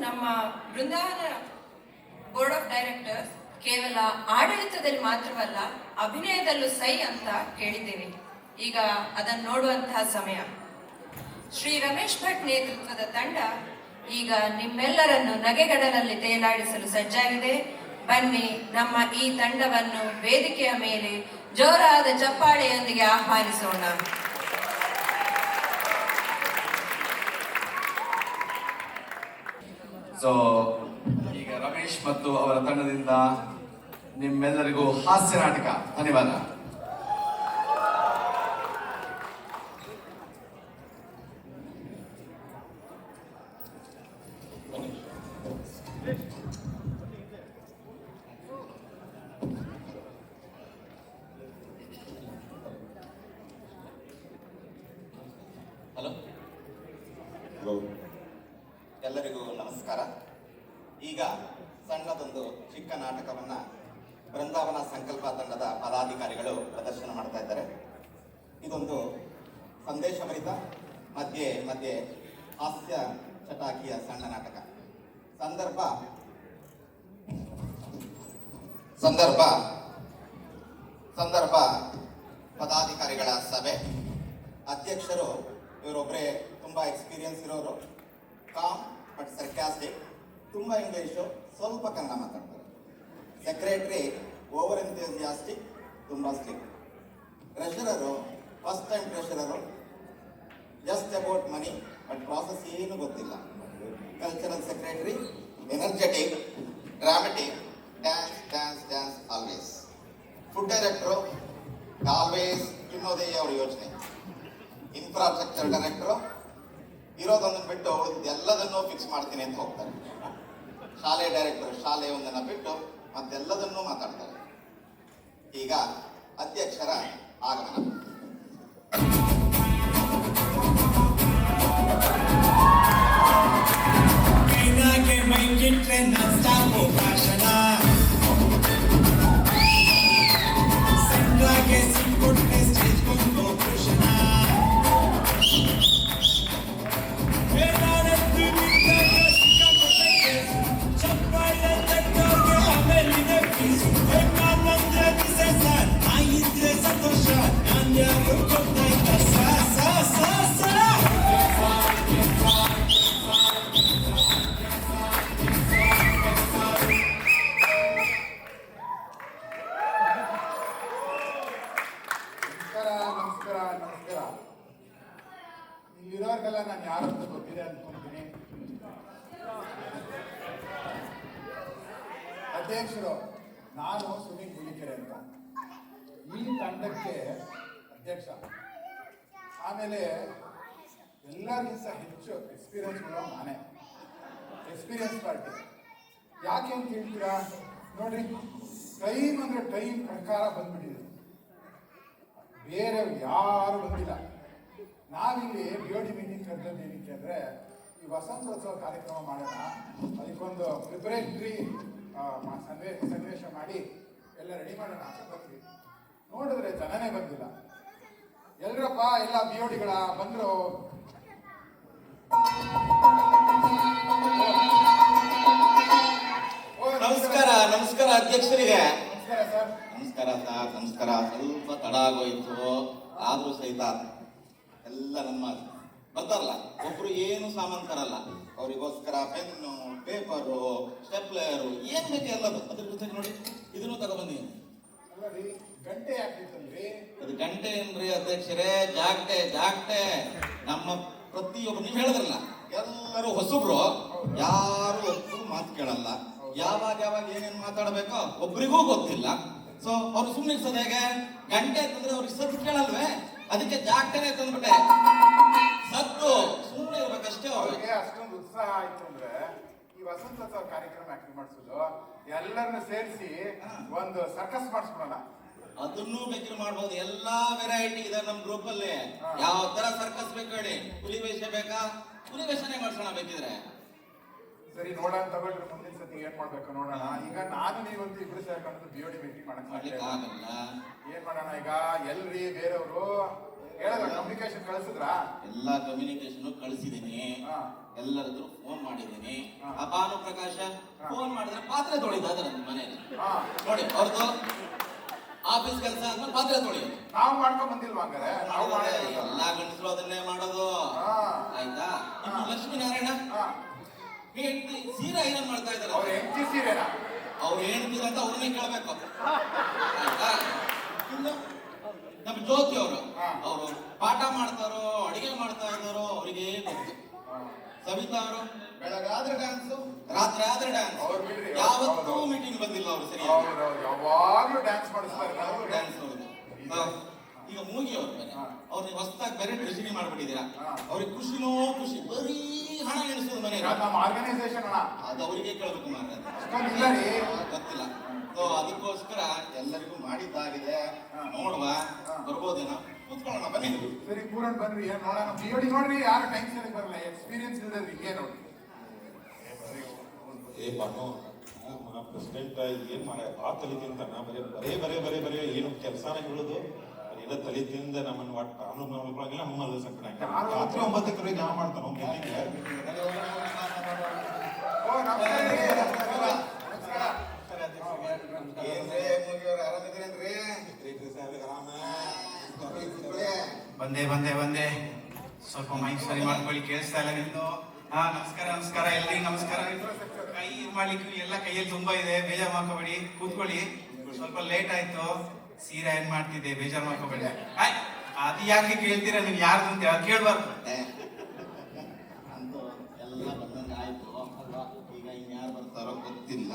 ನಮ್ಮ ಬೃಂದಾವನ board of directors ಕೇವಲ ಆಡಳಿತದಲ್ಲಿ ಮಾತ್ರವಲ್ಲ ಅಭಿನಯದಲ್ಲೂ ಸೈ ಅಂತ ಕೇಳಿದ್ದೇವೆ. ಈಗ ಅದನ್ನು ನೋಡುವಂತಹ ಸಮಯ. ಶ್ರೀ ರಮೇಶ್ ಭಟ್ ನೇತೃತ್ವದ ತಂಡ ಈಗ ನಿಮ್ಮೆಲ್ಲರನ್ನು ನಗೆಗಡಲಲ್ಲಿ ತೇಲಾಡಿಸಲು ಸಜ್ಜಾಗಿದೆ. ಬನ್ನಿ, ನಮ್ಮ ಈ ತಂಡವನ್ನು ವೇದಿಕೆಯ ಮೇಲೆ ಜೋರಾದ ಚಪ್ಪಾಳೆಯೊಂದಿಗೆ ಆಹ್ವಾನಿಸೋಣ. ಸೊ ಈಗ ರಮೇಶ್ ಮತ್ತು ಅವರ ತಂಡದಿಂದ ನಿಮ್ಮೆಲ್ಲರಿಗೂ ಹಾಸ್ಯ ನಾಟಕ. ಧನ್ಯವಾದ. ಹಲೋ, ಎಲ್ಲರಿಗೂ ನಮಸ್ಕಾರ. ಈಗ ಸಣ್ಣದೊಂದು ಚಿಕ್ಕ ನಾಟಕವನ್ನ ಬೃಂದಾವನ ಸಂಕಲ್ಪ ತಂಡದ ಪದಾಧಿಕಾರಿಗಳು ಪ್ರದರ್ಶನ ಮಾಡ್ತಾ ಇದ್ದಾರೆ. ಇದೊಂದು ಸಂದೇಶಭರಿತ ಮಧ್ಯೆ ಮಧ್ಯೆ ಹಾಸ್ಯ ಚಟಾಕಿಯ ಸಣ್ಣ ನಾಟಕ. ಸಂದರ್ಭ ಪದಾಧಿಕಾರಿಗಳ ಸಭೆ. ಅಧ್ಯಕ್ಷರು ಇವರೊಬ್ಬರೇ ತುಂಬ ಎಕ್ಸ್ಪೀರಿಯನ್ಸ್ ಇರೋರು, ಕಾಮ್ ಬಟ್ ಸರ್ಕ್ಯಾಸ್ಟಿಕ್, ತುಂಬ ಇಂಗ್ಲೀಷು, ಸ್ವಲ್ಪ ಕನ್ನಡ ಮಾತಾಡ್ತಾರೆ. ಸೆಕ್ರೆಟರಿ ಓವರ್ ಎಂಥೂಸಿಯಾಸ್ಟಿಕ್, ತುಂಬ strict. Treasurer first time treasurer, just about money but process ಏನು ಗೊತ್ತಿಲ್ಲ. Cultural secretary energetic, dramatic, dance dance dance always. Food director always ತಿನ್ನೋದೇ ಅವ್ರ ಯೋಚನೆ. ಇನ್ಫ್ರಾಸ್ಟ್ರಕ್ಚರ್ ಡೈರೆಕ್ಟರು ಇರೋದನ್ನು ಬಿಟ್ಟು ಎಲ್ಲದನ್ನೂ ಫಿಕ್ಸ್ ಮಾಡ್ತೀನಿ ಅಂತ ಹೋಗ್ತಾರೆ. ಶಾಲೆ ಡೈರೆಕ್ಟರ್ ಶಾಲೆ ಒಂದನ್ನು ಬಿಟ್ಟು ಮತ್ತೆಲ್ಲದನ್ನೂ ಮಾತಾಡ್ತಾರೆ. ಈಗ ಅಧ್ಯಕ್ಷರ ಆಗಮನ. ನಮಸ್ಕಾರ. ಇಲ್ಲಿರೋರ್ಗೆಲ್ಲ ನಾನು ಯಾರಂತ ಗೊತ್ತಿದೆ ಅನ್ಕೊಂತೀನಿ. ಅಧ್ಯಕ್ಷರು ನಾನು ಸುನೀಲ್ ಗುಳಿಕೆರೆ ಅಂತ, ಈ ತಂಡಕ್ಕೆ ಅಧ್ಯಕ್ಷ. ಆಮೇಲೆ ಎಲ್ಲರಿಗಿಂತ ಹೆಚ್ಚು ಎಕ್ಸ್ಪೀರಿಯನ್ಸ್ ಉಳ್ಳೋ ನಾನೇ, ಎಕ್ಸ್ಪೀರಿಯನ್ಸ್ ಪಾರ್ಟಿ. ಯಾಕೆ ಅಂತ ಹೇಳ್ತೀರಾ? ನೋಡ್ರಿ, ಟೈಮ್ ಅಂದರೆ ಟೈಮ್ ಪ್ರಕಾರ ಬಂದ್ಬಿಟ್ಟಿದೆ. ಬೇರೆ ಯಾರು ಬಂದಿಲ್ಲ. ನಾವಿಲ್ಲಿ BOD ಮೀಟಿಂಗ್ ಕರೆದದ್ದು ಏನಕ್ಕೆ ಅಂದರೆ, ಈ ವಸಂತೋತ್ಸವ ಕಾರ್ಯಕ್ರಮ ಮಾಡೋಣ, ಅದಕ್ಕೊಂದು ಪ್ರಿಪರೇಟರಿ ಸನ್ನಿವೇಶ ಮಾಡಿ ಎಲ್ಲ ರೆಡಿ ಮಾಡೋಣ ಅಂತ ಬಂದ್ವಿ. ನೋಡಿದ್ರೆ ಜನನೇ ಬಂದಿಲ್ಲ. ಎಲ್ರಪ್ಪ ಎಲ್ಲ BODಗಳ ಬಂದರು. ನಮಸ್ಕಾರ ಅಧ್ಯಕ್ಷರಿಗೆ. ನಮಸ್ಕಾರ ಸರ್. ನಮಸ್ಕಾರ. ಸ್ವಲ್ಪ ತಡ ಆಗೋಯ್ತು, ಆದ್ರೂ ಸಹಿತ ಎಲ್ಲ ನಮ್ಮ ಬರ್ತಾರಲ್ಲ, ಒಬ್ರು ಏನು ಸಾಮಾನು ತರಲ್ಲ, ಅವರಿಗೋಸ್ಕರ ಪೆನ್ನು, ಪೇಪರು, ಸ್ಟೆಪ್ಲರು, ಏನ್ ಬೇಕು ಎಲ್ಲದು ಅದ್ರ ಜೊತೆಗೆ ನೋಡಿ ಇದನ್ನು ತಗೊಬಂದಿ. ಗಂಟೆ ಯಾಕಿತ್ತಲ್ರಿ? ಅದು ಗಂಟೆ ಏನ್ರಿ ಅಧ್ಯಕ್ಷರೇ, ಜಾಗ್ಟೆ. ನಮ್ಮ ಪ್ರತಿಯೊಬ್ಬರು ನೀವು ಹೇಳಿದ್ರಲ್ಲ, ಎಲ್ಲರೂ ಹೊಸಬ್ರು, ಯಾರು ಒಬ್ಬರು ಮಾತು ಕೇಳಲ್ಲ. ಯಾವಾಗ ಏನೇನು ಮಾತಾಡಬೇಕೋ ಒಬ್ರಿಗೂ ಗೊತ್ತಿಲ್ಲ. ಸೊ ಅವ್ರು ಸುಮ್ಮನೆ ಇರ್ಸೋದು ಹೇಗೆ? ಗಂಟೆ ಅಂತಂದ್ರೆ ಅವ್ರಿಗೆ ಸದ್ದು ಕೇಳಲ್ವೇ? ಅದಕ್ಕೆ ಜಾಗ್ಟೆನೆ ತಂದ್ಬಿಟ್ಟೆ. ಸದ್ದು ಸುಮ್ಮನೆ ಇರ್ಬೇಕಷ್ಟೇ. ಅವ್ರಿಗೆ ಅಷ್ಟೊಂದು ಉತ್ಸಾಹ ಆಯ್ತು ಅಂದ್ರೆ ಈ ವಸಂತೋತ್ಸವ ಕಾರ್ಯಕ್ರಮ ಯಾಕೆ ಮಾಡಿಸೋದು? ಎಲ್ಲರನ್ನ ಸೇರಿಸಿ ಒಂದು ಸರ್ಕಸ್ ಮಾಡಿಸ್ಬಿಡೋಣ. ಅದನ್ನೂ ಬೇಕಿದ್ರೆ ಮಾಡ್ಬೋದು. ಎಲ್ಲಾ ವೆರೈಟಿ ಇದೆ ನಮ್ಮ ಗ್ರೂಪ್ ಅಲ್ಲಿ. ಯಾವ ತರ ಸರ್ಕಸ್ ಬೇಕು ಹೇಳಿ? ಹುಲಿ ವೇಷ ಬೇಕಾ? ಹುಲಿ ವೇಷನೇ ಮಾಡ್ಸೋಣ ಬೇಕಿದ್ರೆ. ಸರಿ, ನೋಡೋಣ ತಗೊಳ್ರಿ. ಮುಂದಿನ ಸತಿ ಏನ್ ಮಾಡ್ಬೇಕು ನೋಡೋಣ. ಈಗ ನಾನು ನೀವಂತೂ ಇಬ್ರು ಸೇರ್ಕೊಂಡು BOD ಮೀಟಿಂಗ್ ಮಾಡಕ್ ಆಗಲ್ಲ. ಏನ್ ಮಾಡೋಣ ಈಗ? ಎಲ್ರಿ ಬೇರೆಯವರು ಹೇಳಿದ್ರ ಕಮ್ಯುನಿಕೇಶನ್ ಕಳಿಸಿದ್ರಾ? ಎಲ್ಲ ಕಮ್ಯುನಿಕೇಶನ್ ಕಳಿಸಿದೀನಿ, ಹಾ. ಎಲ್ಲರದ್ರು ಫೋನ್ ಮಾಡಿದೀನಿ. ಹಾ. ಆ ಭಾನುಪ್ರಕಾಶ ಫೋನ್ ಮಾಡಿದ್ರೆ ಪಾತ್ರೆ ತೊಳಿದ ನನ್ನ ಮನೆಯಲ್ಲಿ ಹಾ. ನೋಡಿ, ಅವ್ರದ್ದು ಆಫೀಸ್ ಕೆಲಸ ಆದ್ಮೇಲೆ ಪಾತ್ರೆ ತೊಳೆಯೋದು. ನಾವು ಮಾಡ್ಕೊಂಡ್ ಬಂದಿಲ್ವಾ ಹಂಗಾರೆ? ನಾವು ಮಾಡೇ ಇಲ್ಲ. ಎಲ್ಲಾ ಗಂಡಸರು ಅದನ್ನೇ ಮಾಡೋದು. ಹಾ. ಆಯ್ತಾ? ಇನ್ನು ಲಕ್ಷ್ಮೀನಾರಾಯಣ ಹಾ. ಹೆಂಡ್ತಿ ಸೀರೆ ಐರನ್ ಮಾಡ್ತಾ ಇದ್ದಾರೆ. ಅವ್ರ ಹೆಂಡತಿ ಸೀರೆನಾ? ಅವ್ರು ಹೇಳ್ತಿದ್ರು ಅಂತ ಅವ್ರನ್ನೇ ಕೇಳ್ಬೇಕು. ಆಯ್ತಾ? ಇನ್ನು ನಮ್ಮ ಜ್ಯೋತಿ ಅವರು, ಹಾ. ಅವರು ಪಾಠ ಮಾಡ್ತಾರೋ ಅಡಿಗೆ ಮಾಡ್ತಾ ಇದ್ದಾರೋ ಅವರಿಗೆ ಗೊತ್ತು. ಹಾ. ಸವಿತಾ ಅವರು ಬೆಳಗಾದ್ರೆ ಡ್ಯಾನ್ಸ್, ರಾತ್ರಿ ಆದ್ರೆ ಡ್ಯಾನ್ಸ್. ಅವ್ರು ಬಿಡ್ರಿ, ಯಾವತ್ತೂ ಹೌದು. ಮೀಟಿಂಗ್ ಬಂದಿಲ್ಲ ಅವರು ಸರಿ ಹೌದೌದು, ಯಾವಾಗ್ಲೂ ಡ್ಯಾನ್ಸ್ ಮಾಡಿಸ್ತಾರೆ. ಡ್ಯಾನ್ಸ್ ನೋಡುದು. ಈಗ ಮೂಗಿ ಅವ್ರು ಬೇರೆ, ಹಾ. ಅವ್ರಿಗೆ ಹೊಸದಾಗಿ ಬೇರೆ ಟ್ರೆಷರಿ ಮಾಡ್ಬಿಟ್ಟಿದ್ದೀರಾ. ಹಾ. ಅವ್ರಿಗೆ ಖುಷಿನೋ ಖುಷಿ, ಬರೀ ಹಣ ಎಣಿಸೋದು ಮನೆ. ನಮ್ಮ ಆರ್ಗನೈಸೇಷನ್ ಅಣ್ಣ ಅದು ಅವರಿಗೆ ಕೇಳ್ಬೇಕು ಮಾರ್ರೆ. ಅಷ್ಟೊಂದಿಲ್ಲ ರೀ. ಗೊತ್ತಿಲ್ಲ. ಸೊ ಅದಕ್ಕೋಸ್ಕರ ಎಲ್ಲರಿಗೂ ಮಾಡಿದ್ದಾಗಿದೆ. ಹಾ. ನೋಡುವ, ಹಾ. ಬರ್ಬೋದೇನೋ? ಕೂತ್ಕೊಳ್ಳೋಣ ಬನ್ನಿ. ಸರಿ ಪೂರನ್ ಬನ್ರಿ, ಏನ್ ನೋಡೋಣ. ಬಿಯೋಡಿ ನೋಡ್ರಿ, ಯಾರು ಟೈಮ್ ಸರಿ ಬರಲ್ಲ, ಎಕ್ಸ್ಪೀರಿಯನ್ಸ್ ಇಲ್ಲದ್ರಿ ಹಿಂಗೆ ನೋಡಿ. ಏ ಬಾನು, ಪ್ರೆಸಿಡೆಂಟ್ ಏನ್ ಮಾಡ ಬಾ ತಲಿತಿಂದ ನಾ ಬರೇ ಏನು ಕೆಲಸನ ಹೇಳುದು ಎಲ್ಲ ತಲಿತಿಂದ ನಮ್ಮನ್ನ ಒಟ್ಟು ಅನುಭವಗಳಾಗಿಲ್ಲ ನಮ್ಮಲ್ಲಿ ಸಂಕಟ ರಾತ್ರಿ 9 ಯಾವ ಮಾಡ್ತಾನ ಮೀಟಿಂಗ್. ಓ ನಮಸ್ಕಾರ ರೀ. ನಮಸ್ಕಾರ. ಏನ್ರಿ ಮೂಗಿಯವ್ರು, ಆರಾಮಿದ್ದೀರೇನ್ರಿ? ಬಂದೆ ಸ್ವಲ್ಪ ಮೈಕ್ ಸರಿ ಮಾಡ್ಕೊಳ್ಳಿ, ಕೇಳಿಸ್ತಾ ಇಲ್ಲ ನಿಮ್ದು. ಹಾ, ನಮಸ್ಕಾರ ಎಲ್ರಿಗೂ ನಮಸ್ಕಾರ. ಕೈ ಮಾಡ್ಲಿಕ್ಕೆ ಎಲ್ಲ ಕೈಯಲ್ಲಿ ತುಂಬಾ ಇದೆ, ಬೇಜಾರ್ ಮಾಡ್ಕೋಬೇಡಿ, ಕೂತ್ಕೊಳ್ಳಿ. ಸ್ವಲ್ಪ ಲೇಟ್ ಆಯ್ತು, ಸೀರೆ ಏನ್ ಮಾಡ್ತಿದ್ದೆ, ಬೇಜಾರ್ ಮಾಡ್ಕೋಬೇಡಿ. ಅದು ಯಾಕೆ ಕೇಳ್ತೀರಾ ನೀವು, ಯಾರ್ದು ಅಂತ ಕೇಳ್ಬಾರ್ದು. ಅಂತೂ ಎಲ್ಲ ಬಂದಂಗ ಆಯ್ತು ಅಲ್ವಾ? ಈಗ ಇನ್ಯಾರು ಬರ್ತಾರೋ ಗೊತ್ತಿಲ್ಲ,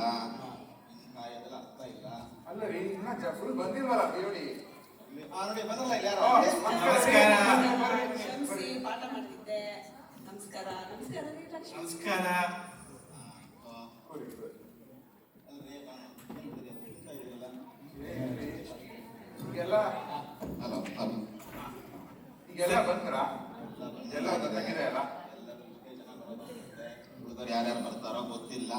ಇನ್ ಕಾಯೋದೆಲ್ಲ ಅರ್ಥ ಇಲ್ಲ. ಅಲ್ಲ ರೀ, ಇನ್ನ ಫುಲ್ ಬಂದಿಲ್ವಲ್ಲ ಬಿಯೋಡಿ. ನೋಡಿ ಬಂದಲ್ಲ ಇಲ್ಲಿ ಯಾರು? ನಮಸ್ಕಾರ. ಕ್ಷಮಿಸಿ, ಪಾಠ ಮಾಡ್ತಿದ್ದೆ. ನಮಸ್ಕಾರ ನಮಸ್ಕಾರ ರೀ ಲಕ್ಷ್ಮಿ. ನಮಸ್ಕಾರ. ಅಲ್ರಿ, ತಿಂತಾ ಇದೀರಲ್ಲ? ಈಗೆಲ್ಲ ಹಲೋ ಹಲೋ, ಈಗೆಲ್ಲ ಬಂದ್ರ? ಎಲ್ಲ ಬಂದಂಗಿದೆ ಅಲ್ಲ? ಎಲ್ಲರೂ ಇಷ್ಟೇ ಜನ ಬರೋದಿರುತ್ತೆ. ಉಳಿದವ್ರು ಯಾರ್ಯಾರು ಬರ್ತಾರೋ ಗೊತ್ತಿಲ್ಲ.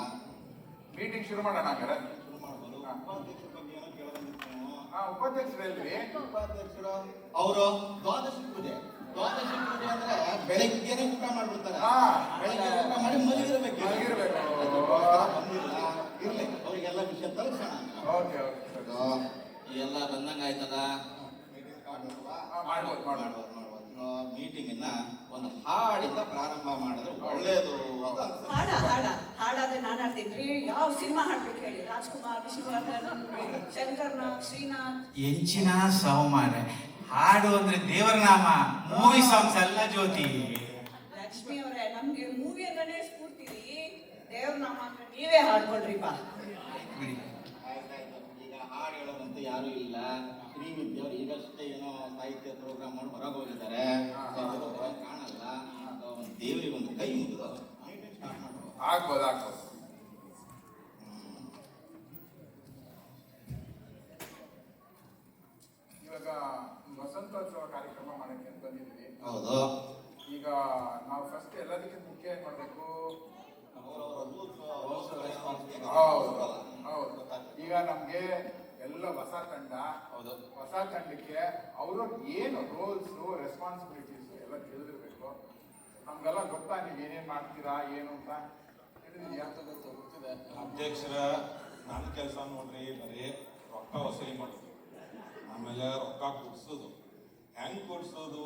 ಮೀಟಿಂಗ್ ಶುರು ಮಾಡೋಣ ಹಂಗಾರೆ. ಶುರು ಮಾಡ್ಬೋದು. ಉಪಾಧ್ಯಕ್ಷರ ಬಗ್ಗೆ ಏನೋ ಕೇಳೋದಿತ್ತು ನೀವು. ಹಾ, ಉಪಾಧ್ಯಕ್ಷರು ಎಲ್ರಿ? ಉಪಾಧ್ಯಕ್ಷರು ಅವರು ದ್ವಾದಶಿ ಪೂಜೆ ಅಂದ್ರೆ ಬೆಳಗ್ಗೆನೆ ಊಟ ಮಾಡ್ಬಿಡ್ತಾರೆ. ಹಾ. ಬೆಳಗ್ಗೆ ಊಟ ಮಾಡಿ ಮಲಗಿರ್ಬೇಕು. ಮಲಗಿರ್ಬೇಕು. ಅದಕ್ಕೋಸ್ಕರ ಬಂದಿಲ್ಲ. ಇರ್ಲಿ, ಅವರಿಗೆಲ್ಲ ವಿಷಯ ತಲುಪಿಸೋಣ. Okay okay. ಎಲ್ಲ ಬಂದಂಗ ಆಯ್ತದ. ಮಾಡ್ಬೋದು. ಮೀಟಿಂಗ್ ಒಂದು ಹಾಡಿಂದ ಪ್ರಾರಂಭ ಮಾಡಿದ್ರೆ ಒಳ್ಳೇದು ಅಂತ ಅನ್ಸುತ್ತೆ. ಹಾಡಾದ್ರೆ ನಾನು ಹಾಡ್ತೀನಿ. ಯಾವ ಸಿನಿಮಾ ಹಾಡ್ಬೇಕು ಹೇಳಿ? ರಾಜ್ಕುಮಾರ್, ವಿಷ್ಣುವರ್ಧನ್, ಶಂಕರ್ನಾಗ್, ಶ್ರೀನಾಥ್. ಎಂಚಿನ ಸೌಮಾನ ಹಾಡು ಅಂದ್ರೆ ದೇವರ ನಾಮ, ಮೂವಿ ಸಾಂಗ್ಸ್ ಎಲ್ಲ ಜ್ಯೋತಿ. ಲಕ್ಷ್ಮಿ ಅವರೇ, ನಮ್ಗೆ ಮೂವಿ ಅಂತಾನೆ ಸ್ಫೂರ್ತಿ ರೀ. ದೇವ್ರ ನಾಮ ಅಂದ್ರೆ ನೀವೇ ಹಾಡ್ಕೊಳ್ರಿ ಬಾ. ಬಿಡಿ. ಆಯ್ತಾಯ್ತು. ಈಗ ಹಾಡು ಹೇಳೋದಂತೂ ಯಾರು ಇಲ್ಲ. ಶ್ರೀವಿದ್ಯೆ ಅವ್ರು ಈಗಷ್ಟೇ ಏನೋ ಸಾಹಿತ್ಯ ಪ್ರೋಗ್ರಾಮ್ ಮಾಡಿ ಹೊರಗೆ ಹೋಗಿದ್ದಾರೆ. ಹೊರಗೆ ಕಾಣಲ್ಲ. ಒಂದು ದೇವರಿಗೆ ಒಂದು ಕೈ ಮುಗಿದು ಮೀಟಿಂಗ್ ಸ್ಟಾರ್ಟ್ ಮಾಡ್ಬೋದು. ಆಗ್ಬೋದು. ಇವಾಗ ವಸಂತೋತ್ಸವ ಕಾರ್ಯಕ್ರಮ ಮಾಡಕ್ಕೆ ಅಂತ ಬಂದಿದ್ವಿ. ಹೌದು. ಈಗ ನಾವು ಫಸ್ಟ್ ಎಲ್ಲದಕ್ಕಿಂತ ಮುಖ್ಯ ಏನ್ ಮಾಡ್ಬೇಕು? ಹೌದು. ಈಗ ನಮ್ಗೆ ಎಲ್ಲ ಹೊಸ ತಂಡ. ಹೌದು. ಹೊಸ ತಂಡಕ್ಕೆ ಅವರು ಏನು ರೋಲ್ಸ್, ರೆಸ್ಪಾನ್ಸಿಬಿಲಿಟೀಸ್ ಎಲ್ಲ ತಿಳಿದಿರ್ಬೇಕು. ನಮ್ಗೆಲ್ಲ ಗೊತ್ತಾ ನೀವು ಏನೇನ್ ಮಾಡ್ತೀರಾ ಏನು ಅಂತ ತಿಳಿದಿದ್ಯಾ? ಗೊತ್ತಿದೆ. ಅಧ್ಯಕ್ಷರ ನನ್ನ ಕೆಲಸ ನೋಡ್ರಿ, ಬರೀ ರೊಕ್ಕ ವಸೂಲಿ ಮಾಡೋದು, ಆಮೇಲೆ ರೊಕ್ಕ ಕೊಡ್ಸೋದು, ಹೆಂಗ್ ಕೊಡ್ಸೋದು,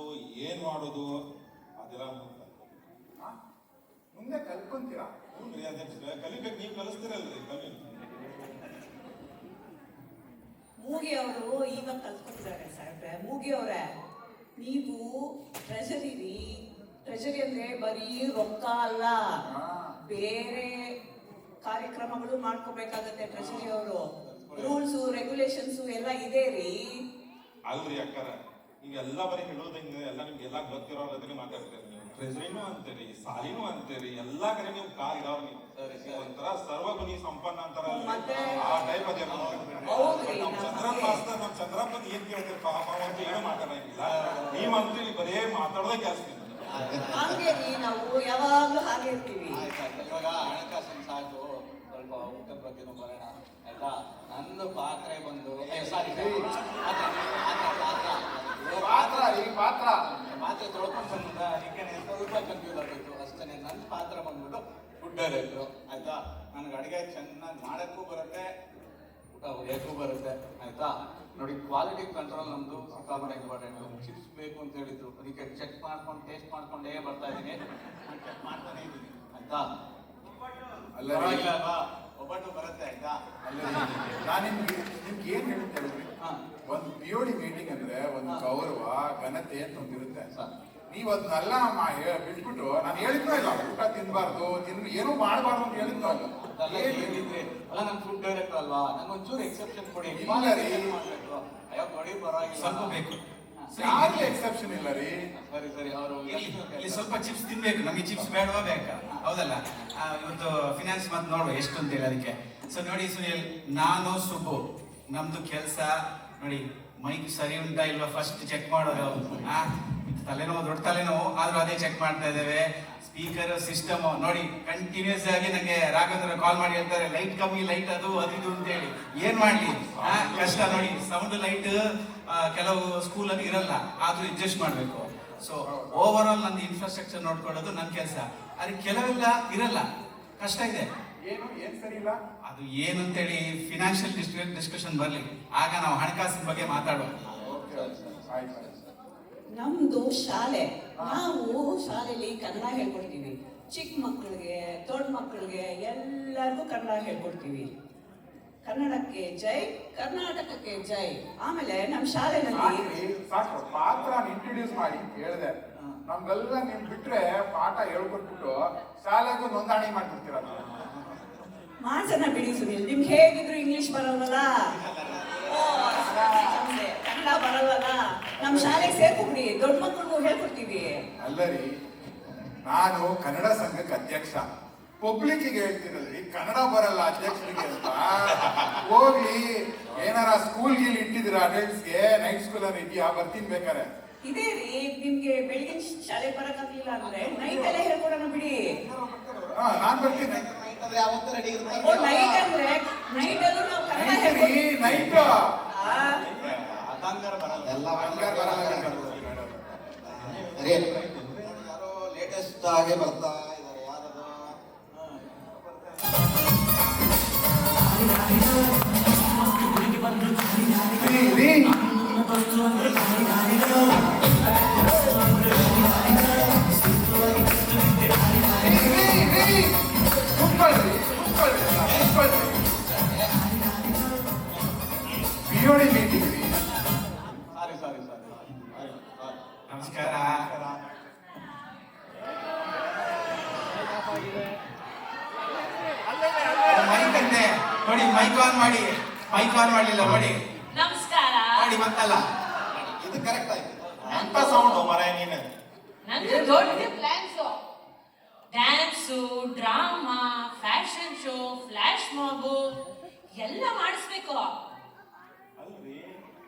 ಏನ್ ಮಾಡೋದು ಅದೆಲ್ಲ ಹಾ? ಮುಂದೆ ಕಲ್ತ್ಕೊಂತೀರಾ? ಹ್ಞೂ ಅಧ್ಯಕ್ಷರ, ಕಲಿಬೇಕು. ನೀವು ಕಲಿಸ್ತೀರಲ್ರಿ, ಕಲಿ. ಮೂಗಿ ಅವರು ಇವಾಗ ಕಲ್ತ್ಕೊತಿದ್ದಾರೆ ಸಾಹೇಬ್ರೆ. ಮೂಗಿ ಅವರೇ, ನೀವು ಟ್ರೆಜರಿ ಅಂದ್ರೆ ಬರೀ ರೊಕ್ಕ ಅಲ್ಲ, ಬೇರೆ ಕಾರ್ಯಕ್ರಮಗಳು ಮಾಡ್ಕೋಬೇಕಾಗತ್ತೆ. ಟ್ರೆಜರಿ ಅವರು ರೂಲ್ಸ್ ರೆಗ್ಯುಲೇಷನ್ಸ್ ಎಲ್ಲ ಇದೆ ರೀ. ಅಲ್ರಿ ಅಕ್ಕಾರ, ಈಗೆಲ್ಲ ಬರೀ ಹೇಳೋದಂಗೆ ಎಲ್ಲ ನಿಮ್ಗೆಲ್ಲ ಗೊತ್ತಿರೋ ಅದನ್ನೇ ಮಾತಾಡ್ತೀರಿ ನೀವು. ಟ್ರೆಜರಿನೂ ಅಂತೀರಿ, ಸಾಲಿನೂ ಅಂತೀರಿ, ಎಲ್ಲಾ ಕಡೆ ನೀವು ಕಾಲ್ ಇದಾವ. ನೀವು ಒಂಥರ ಸರ್ವಗುಣಿ ಸಂಪನ್ನ ಅಂತಾರ, ಆ ಟೈಪ್ ಅದೇ. ನಮ್ ಚಂದ್ರಪ್ಪ ಮಾಸ್ತರ್, ನಮ್ ಚಂದ್ರಪ್ಪನ್ ಏನ್ ಕೇಳ್ತೀರಿ ಪಾಪ, ಅಂತ ಏನು ಮಾತಾಡಂಗಿಲ್ಲ. ನೀವಂತೂ ಇಲ್ಲಿ ಬರೇ ಮಾತಾಡೋದೇ ಕೆಲಸ. ಹಾಗೆ ರೀ, ನಾವು ಯಾವಾಗ್ಲೂ ಹಾಗೆ ಇರ್ತೀವಿ. ಇವಾಗ ಹಣಕಾಸಿನ ಸಾಕು, ಸ್ವಲ್ಪ ಊಟದ ಬಗ್ಗೆನೂ ಬರೋಣ ಆಯ್ತಾ? ನನ್ನ ಪಾತ್ರೆ ಬಂದು ಸಾರಿ ಪಾತ್ರ ಪಾತ್ರ ಈ ಪಾತ್ರ ಮಾತ್ರ ತೊಳ್ಕೊಂಡು ಬಂದ ಅದಕ್ಕೆ ಸ್ವಲ್ಪ ಕನ್ಫ್ಯೂಸ್ ಆಗಿತ್ತು ಅಷ್ಟೇ. ನನ್ನ ಪಾತ್ರ ಬಂದ್ಬಿಟ್ಟು ಫುಡ್ ಡೈರೆಕ್ಟ್ರು ಆಯ್ತಾ. ನನಗೆ ಅಡುಗೆ ಚೆನ್ನಾಗಿ ಮಾಡೋಕ್ಕೂ ಬರುತ್ತೆ, ಊಟ ಹೊಡೆಯೋಕ್ಕೂ ಬರುತ್ತೆ ಆಯ್ತಾ. ನೋಡಿ, ಕ್ವಾಲಿಟಿ ಕಂಟ್ರೋಲ್ ನಮ್ಮದು ಸಿಕ್ಕಾಪಟ್ಟೆ ಇಂಪಾರ್ಟೆಂಟು. ಚಿಪ್ಸ್ ಬೇಕು ಅಂತ ಹೇಳಿದ್ರು, ಅದಕ್ಕೆ ಚೆಕ್ ಮಾಡ್ಕೊಂಡು ಟೇಸ್ಟ್ ಮಾಡ್ಕೊಂಡೇ ಬರ್ತಾ ಇದ್ದೀನಿ, ಚೆಕ್ ಮಾಡ್ತಾನೆ ಇದ್ದೀನಿ ಆಯ್ತಾ. ಅಲ್ಲ ಪರವಾಗಿಲ್ಲ ಅಲ್ವಾ, ಒಬ್ಬಟ್ಟು ಬರುತ್ತೆ ಆಯ್ತಾ. ನಾನು ನಿಮ್ಗೆ ಏನ್ ಹೇಳ್ತಾ ಹೇಳಿದ್ರಿ, ಒಂದು POD ಮೀಟಿಂಗ್ ಅಂದ್ರೆ ಒಂದು ಗೌರವ ಘನತೆ ಅಂತ ಒಂದಿರುತ್ತೆ. ನೀವು ಅದನ್ನೆಲ್ಲ ಬಿಟ್ಬಿಟ್ಟು ನಾನು ಹೇಳಿದ್ನೋ ಇಲ್ಲ ಊಟ ತಿನ್ಬಾರ್ದು ಏನೂ ಮಾಡಬಾರ್ದು ಅಂತ ಹೇಳಿದ್ನೋ ಇಲ್ಲ. ಹೇಳಿದ್ರಿ ಅಲ್ಲ, ನಾನು ಫುಡ್ ಡೈರೆಕ್ಟರ್ ಅಲ್ವಾ, ನಂಗೆ ಒಂಚೂರು ಎಕ್ಸೆಪ್ಷನ್ ಕೊಡಿ. ಇಲ್ಲ ರೀ. ಅಯ್ಯೋ ಕೊಡಿ, ಪರವಾಗಿಲ್ಲ. ಸ್ವಲ್ಪ ಬೇಕು. ಯಾರಿಗೆ ಎಕ್ಸೆಪ್ಷನ್ ಇಲ್ಲ ರೀ. ಸರಿ ಸರಿ, ಅವರು ಇಲ್ಲಿ ಸ್ವಲ್ಪ ಚಿಪ್ಸ್ ತಿನ್ಬೇಕು. ನಮಗೆ ಚಿಪ್ಸ್ ಬೇಡವಾ ಬೇಕಾ? ಹೌದಲ್ಲ? ಇವತ್ತು ಫಿನಾನ್ಸ್ ಮತ್ತೆ ನೋಡುವ ಎಷ್ಟು ಅಂತ ಹೇಳಿ ಅದಕ್ಕೆ. ಸೊ ನೋಡಿ ಸುನಿಲ್, ನಾನು ಸುಬ್ಬು, ನಮ್ದು ಕೆಲಸ ನೋಡಿ, ಮೈಕ್ ಸರಿ ಉಂಟಾ ಇಲ್ವಾ ಫಸ್ಟ್ ಚೆಕ್ ಮಾಡೋದು. ತಲೆನೋವು, ದೊಡ್ಡ ತಲೆನೋವು ಆದ್ರೂ ಅದೇ ಚೆಕ್ ಮಾಡ್ತಾ ಇದ್ದೇವೆ. ಸ್ಪೀಕರ್ ಸಿಸ್ಟಮ್ ನೋಡಿ, ಕಂಟಿನ್ಯೂಸ್ ಆಗಿ ನಂಗೆ ರಾಘವೇಂದ್ರ ಕಾಲ್ ಮಾಡಿ ಹೇಳ್ತಾರೆ, ಲೈಟ್ ಕಮ್ಮಿ, ಲೈಟ್ ಅದು ಇದು ಅಂತ ಹೇಳಿ. ಏನ್ ಮಾಡ್ಲಿ, ಕಷ್ಟ ನೋಡಿ. ಸೌಂಡ್ ಲೈಟ್ ಕೆಲವು ಸ್ಕೂಲಲ್ಲಿ ಇರಲ್ಲ, ಆದ್ರೂ ಅಡ್ಜಸ್ಟ್ ಮಾಡ್ಬೇಕು. ಸೊ ಓವರ್ ಆಲ್ ನಂದು ಇನ್ಫ್ರಾಸ್ಟ್ರಕ್ಚರ್ ನೋಡ್ಕೊಳ್ಳೋದು ನನ್ನ ಕೆಲಸ. ಅದಕ್ಕೆ ಕೆಲವೆಲ್ಲ ಇರಲ್ಲ, ಕಷ್ಟ ಇದೆ. ಏನ್ ಸರಿ ಇಲ್ಲ ಅದು ಏನು ಅಂತೇಳಿ ಫಿನಾನ್ಷಿಯಲ್ ಡಿಸ್ಕಷನ್ ಬರ್ಲಿ, ಆಗ ನಾವು ಹಣಕಾಸಿನ ಬಗ್ಗೆ ಮಾತಾಡೋಣ. ಆಯ್ತು. ನಮ್ದು ಶಾಲೆ, ನಾವು ಶಾಲೆಯಲ್ಲಿ ಕನ್ನಡ ಹೇಳ್ಕೊಡ್ತೀವಿ. ಚಿಕ್ಕ ಮಕ್ಕಳಿಗೆ, ದೊಡ್ಡ ಮಕ್ಕಳಿಗೆ ಎಲ್ಲರಿಗೂ ಕನ್ನಡ ಹೇಳ್ಕೊಡ್ತೀವಿ. ಕನ್ನಡಕ್ಕೆ ಜೈ, ಕರ್ನಾಟಕಕ್ಕೆ ಜೈ. ಆಮೇಲೆ ನಮ್ಮ ಶಾಲೆನಲ್ಲಿ ಸಾಕು ಪಾತ್ರ ಇಂಟ್ರೊಡ್ಯೂಸ್ ಮಾಡಿ ಹೇಳಿದೆ. ನಮ್ಗೆಲ್ಲ ನಿಮ್ ಬಿಟ್ರೆ ಪಾಠ ಹೇಳ್ಕೊಟ್ಬಿಟ್ಟು ಶಾಲೆಗೂ ನೋಂದಣಿ ಮಾಡ್ಬಿಡ್ತೀರ. ಮಾಡ್ಸೋಣ ಬಿಡಿ ಸುನಿಲ್, ನಿಮ್ಗೆ ಹೇಗಿದ್ರು ಇಂಗ್ಲಿಷ್ ಬರಲ್ವಲ್ಲ, ಕನ್ನಡ ಬರಲ್ವಲ್ಲ, ನಮ್ಮ ಶಾಲೆಗೆ ಸೇರ್ಕೊಬಿಡಿ, ದೊಡ್ಡ ಮಕ್ಕಳಿಗೂ ಹೇಳ್ಕೊಡ್ತೀವಿ. ಅಲ್ಲರಿ, ನಾನು ಕನ್ನಡ ಸಂಘಕ್ಕೆ ಅಧ್ಯಕ್ಷ. ಪಬ್ಲಿಕ್ಕಿಗೆ ಹೇಳ್ತಿರಲ್ರಿ ಕನ್ನಡ ಬರಲ್ಲ ಅಧ್ಯಕ್ಷರಿಗೆ ಅಂತ. ಹೋಗ್ಲಿ, ಏನಾರ ಸ್ಕೂಲ್ ಗೀಲ್ ಇಟ್ಟಿದ್ದೀರಾ ಅಡಲ್ಟ್ಸ್ಗೆ? ನೈಟ್ ಸ್ಕೂಲ್ ಅವ್ರು ಇದೆಯಾ? ಬರ್ತೀನಿ ಬೇಕಾರೆ. ಇದೇ ರೀ, ನಿಮ್ಗೆ ಬೆಳಿಗ್ಗೆ ಶಾಲೆ ಬರಕ್ಕಾಗ್ಲಿಲ್ಲ ಅಂದ್ರೆ ನೈಟ್ ಅಲ್ಲೇ ಹೇಳ್ಕೊಡೋಣ ಬಿಡಿ. ನಾನ್ ಬರ್ತೀನಿ. ಯಾವತ್ತೂ ರೆಡಿ ಓ, ನೈಟ್ ಅಂದ್ರೆ ನೈಟ್ ಅಲ್ಲೂ ನಾವು ಕನ್ನಡ ಹೇಳ್ಕೊಡ್ತೀವಿ. ನೈಟ್ ಅದಂಗಾರ ಬರಲ್ಲ, ಎಲ್ಲ ಸರಿ. ಯಾರೋ ಲೇಟೆಸ್ಟ್ ಆಗಿ ಬರ್ತಾ ಇದ್ದಾರೆ, ಯಾರದು? POD ಮೀಟಿಂಗ್ ರೀ. ಸಾರಿ ನಮಸ್ಕಾರ. ಮೈಕ್ ಅಂತೆ ನೋಡಿ, ಮೈಕ್ ಆನ್ ಮಾಡಿ. ಮೈಕ್ ಆನ್ ಮಾಡಲಿಲ್ಲ ನೋಡಿ. ನಮಸ್ಕಾರ. ಮಾಡಿ ಮತ್ತಲ್ಲ, ಇದು ಕರೆಕ್ಟ್ ಆಯ್ತು. ಅಂತ ಸೌಂಡ್ ಮರ ನೀನು. ನಂದು ದೊಡ್ಡ plans. Dance, drama, fashion show, flash mob ಎಲ್ಲ ಮಾಡಿಸ್ಬೇಕು. ಅಲ್ರಿ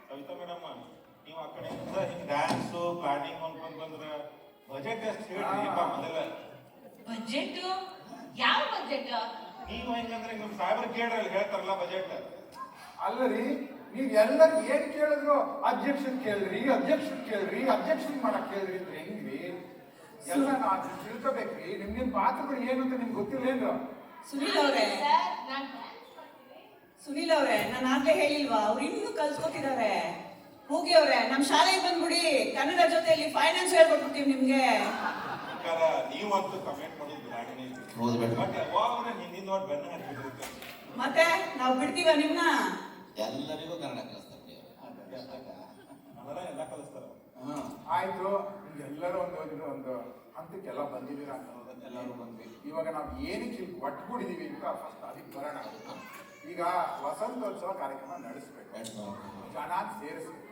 ಕವಿತಾ ಮೇಡಮ್, ನೀವು ಆ ಕಡೆಯಿಂದ ಹಿಂಗ್ ಡ್ಯಾನ್ಸು ಪ್ಲಾನಿಂಗ್ ಅನ್ಕೊಂಡ್ ಬಂದ್ರೆ ಬಜೆಟ್ ಎಷ್ಟು ಹೇಳ್ರಿ ಮೊದಲ. ಬಜೆಟ್? ಯಾವ ಬಜೆಟ್? ನೀವು ಹೆಂಗಂದ್ರೆ ನಿಮ್ ಸಾಹೇಬ್ರು ಕೇಳ್ರಲ್ಲಿ ಹೇಳ್ತಾರಲ್ಲ ಬಜೆಟ್. ಅಲ್ಲರಿ, ನೀವ್ ಎಲ್ಲರೂ ಏನ್ ಕೇಳಿದ್ರು ಅಬ್ಜೆಕ್ಷನ್ ಕೇಳ್ರಿ, ಅಬ್ಜೆಕ್ಷನ್ ಮಾಡಕ್ ಕೇಳ್ರಿ ಅಂತ ಹೆಂಗ್ರಿ? ಎಲ್ಲ ನಾವು ತಿಳ್ಕೋಬೇಕ್ರಿ. ನಿಮ್ ಪಾತ್ರಗಳು ಏನು ಅಂತ ನಿಮ್ಗೆ ಗೊತ್ತಿಲ್ಲೇನು? ಸುನಿಲ್ ಅವ್ರೆ, ಸುನಿಲ್ ಅವ್ರೆ, ನಾನು ಆಗ್ಲೇ ಹೇಳಿಲ್ವಾ, ಅವ್ರು ಇನ್ನೂ ಕಲ್ಸ್ಕೊತಿದ್ದಾರೆ. ಹೋಗಿ ಅವ್ರೆ, ನಮ್ಮ ಶಾಲೆಗೆ ಬಂದ್ಬಿಡಿ, ಕನ್ನಡ ಜೊತೆಯಲ್ಲಿ ಫೈನಾನ್ಸ್ ಹೇಳ್ಕೊಟ್ಬಿಡ್ತೀವಿ ನಿಮ್ಗೆ. ನೀವಂತೂ ಕಮೆಂಟ್ ಮಾಡೋದು ನಾಗನೇ ಹೌದು ಬೇಡ. ಬಟ್ ಯಾವಾಗ ಹಿಂದಿನ ನೋಡಿ ಬೆನ್ನ ಹತ್ತಿರುತ್ತೆ. ಮತ್ತೆ ನಾವು ಬಿಡ್ತೀವ ನಿಮ್ನ? ಎಲ್ಲರಿಗೂ ಕನ್ನಡ ಕಲಿಸ್ತಾರೆ ಕನ್ನಡ ಎಲ್ಲ ಕಲಿಸ್ತಾರ. ಆಯ್ತು, ಎಲ್ಲರೂ ಒಂದು ಹಂತಕ್ಕೆಲ್ಲ ಬಂದಿದ್ದೀರಾ ಅಂತ ಎಲ್ಲರೂ ಬಂದ್ವಿ. ಇವಾಗ ನಾವು ಏನಕ್ಕೆ ಇಲ್ಲಿ ಒಟ್ಟುಗೂಡಿದೀವಿ ಅಂತ ಫಸ್ಟ್ ಅದಕ್ಕೆ ಬರೋಣ. ಈಗ ವಸಂತೋತ್ಸವ ಕಾರ್ಯಕ್ರಮ ನಡೆಸ್ಬೇಕು, ಜನ ಸೇರಿಸ್ಬೇಕು.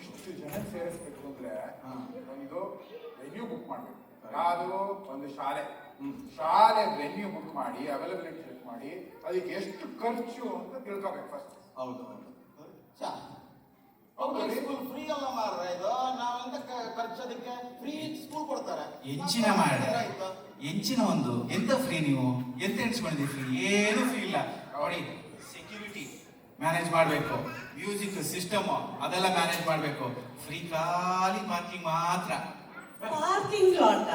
ಇಷ್ಟು ಜನ ಸೇರಿಸ್ಬೇಕು ಅಂದ್ರೆ ಒಂದು ವೆನ್ಯೂ ಬುಕ್ ಮಾಡ್ಬೇಕು. ಯಾವುದು? ಒಂದು ಶಾಲೆ ವೆನ್ಯೂ ಬುಕ್ ಮಾಡಿ, ಅವೈಲಬಿಲಿಟಿ ಚೆಕ್ ಮಾಡಿ, ಅದಕ್ಕೆ ಎಷ್ಟು ಖರ್ಚು ಅಂತ ತಿಳ್ಕೊಬೇಕು ಫಸ್ಟ್. ಹೌದು ಸ್ಕೂಲ್ ಫ್ರೀ ಅಲ್ಲ ಮಾರ್ರೆ ಇದು. ನಾವೆಂತ ಖರ್ಚೋದಕ್ಕೆ ಫ್ರೀ ಸ್ಕೂಲ್ ಕೊಡ್ತಾರೆ. ಎಂಚಿನ ಮಾಡಿ, ಎಂಚಿನ ಒಂದು ಎಂತ ಫ್ರೀ? ನೀವು ಎಂತ ಎಣಿಸ್ಕೊಂಡಿದ್ದೀವಿ? ಫ್ರೀ ಏನು ಫ್ರೀ ಇಲ್ಲ ನೋಡಿ. ಸೆಕ್ಯೂರಿಟಿ ಮ್ಯಾನೇಜ್ ಮಾಡಬೇಕು, ಮ್ಯೂಸಿಕ್ ಸಿಸ್ಟಮ್ ಅದೆಲ್ಲ ಮ್ಯಾನೇಜ್ ಮಾಡಬೇಕು. ಫ್ರೀ ಖಾಲಿ ಪಾರ್ಕಿಂಗ್ ಮಾತ್ರ. ಪಾರ್ಕಿಂಗ್ ಲಾಟ್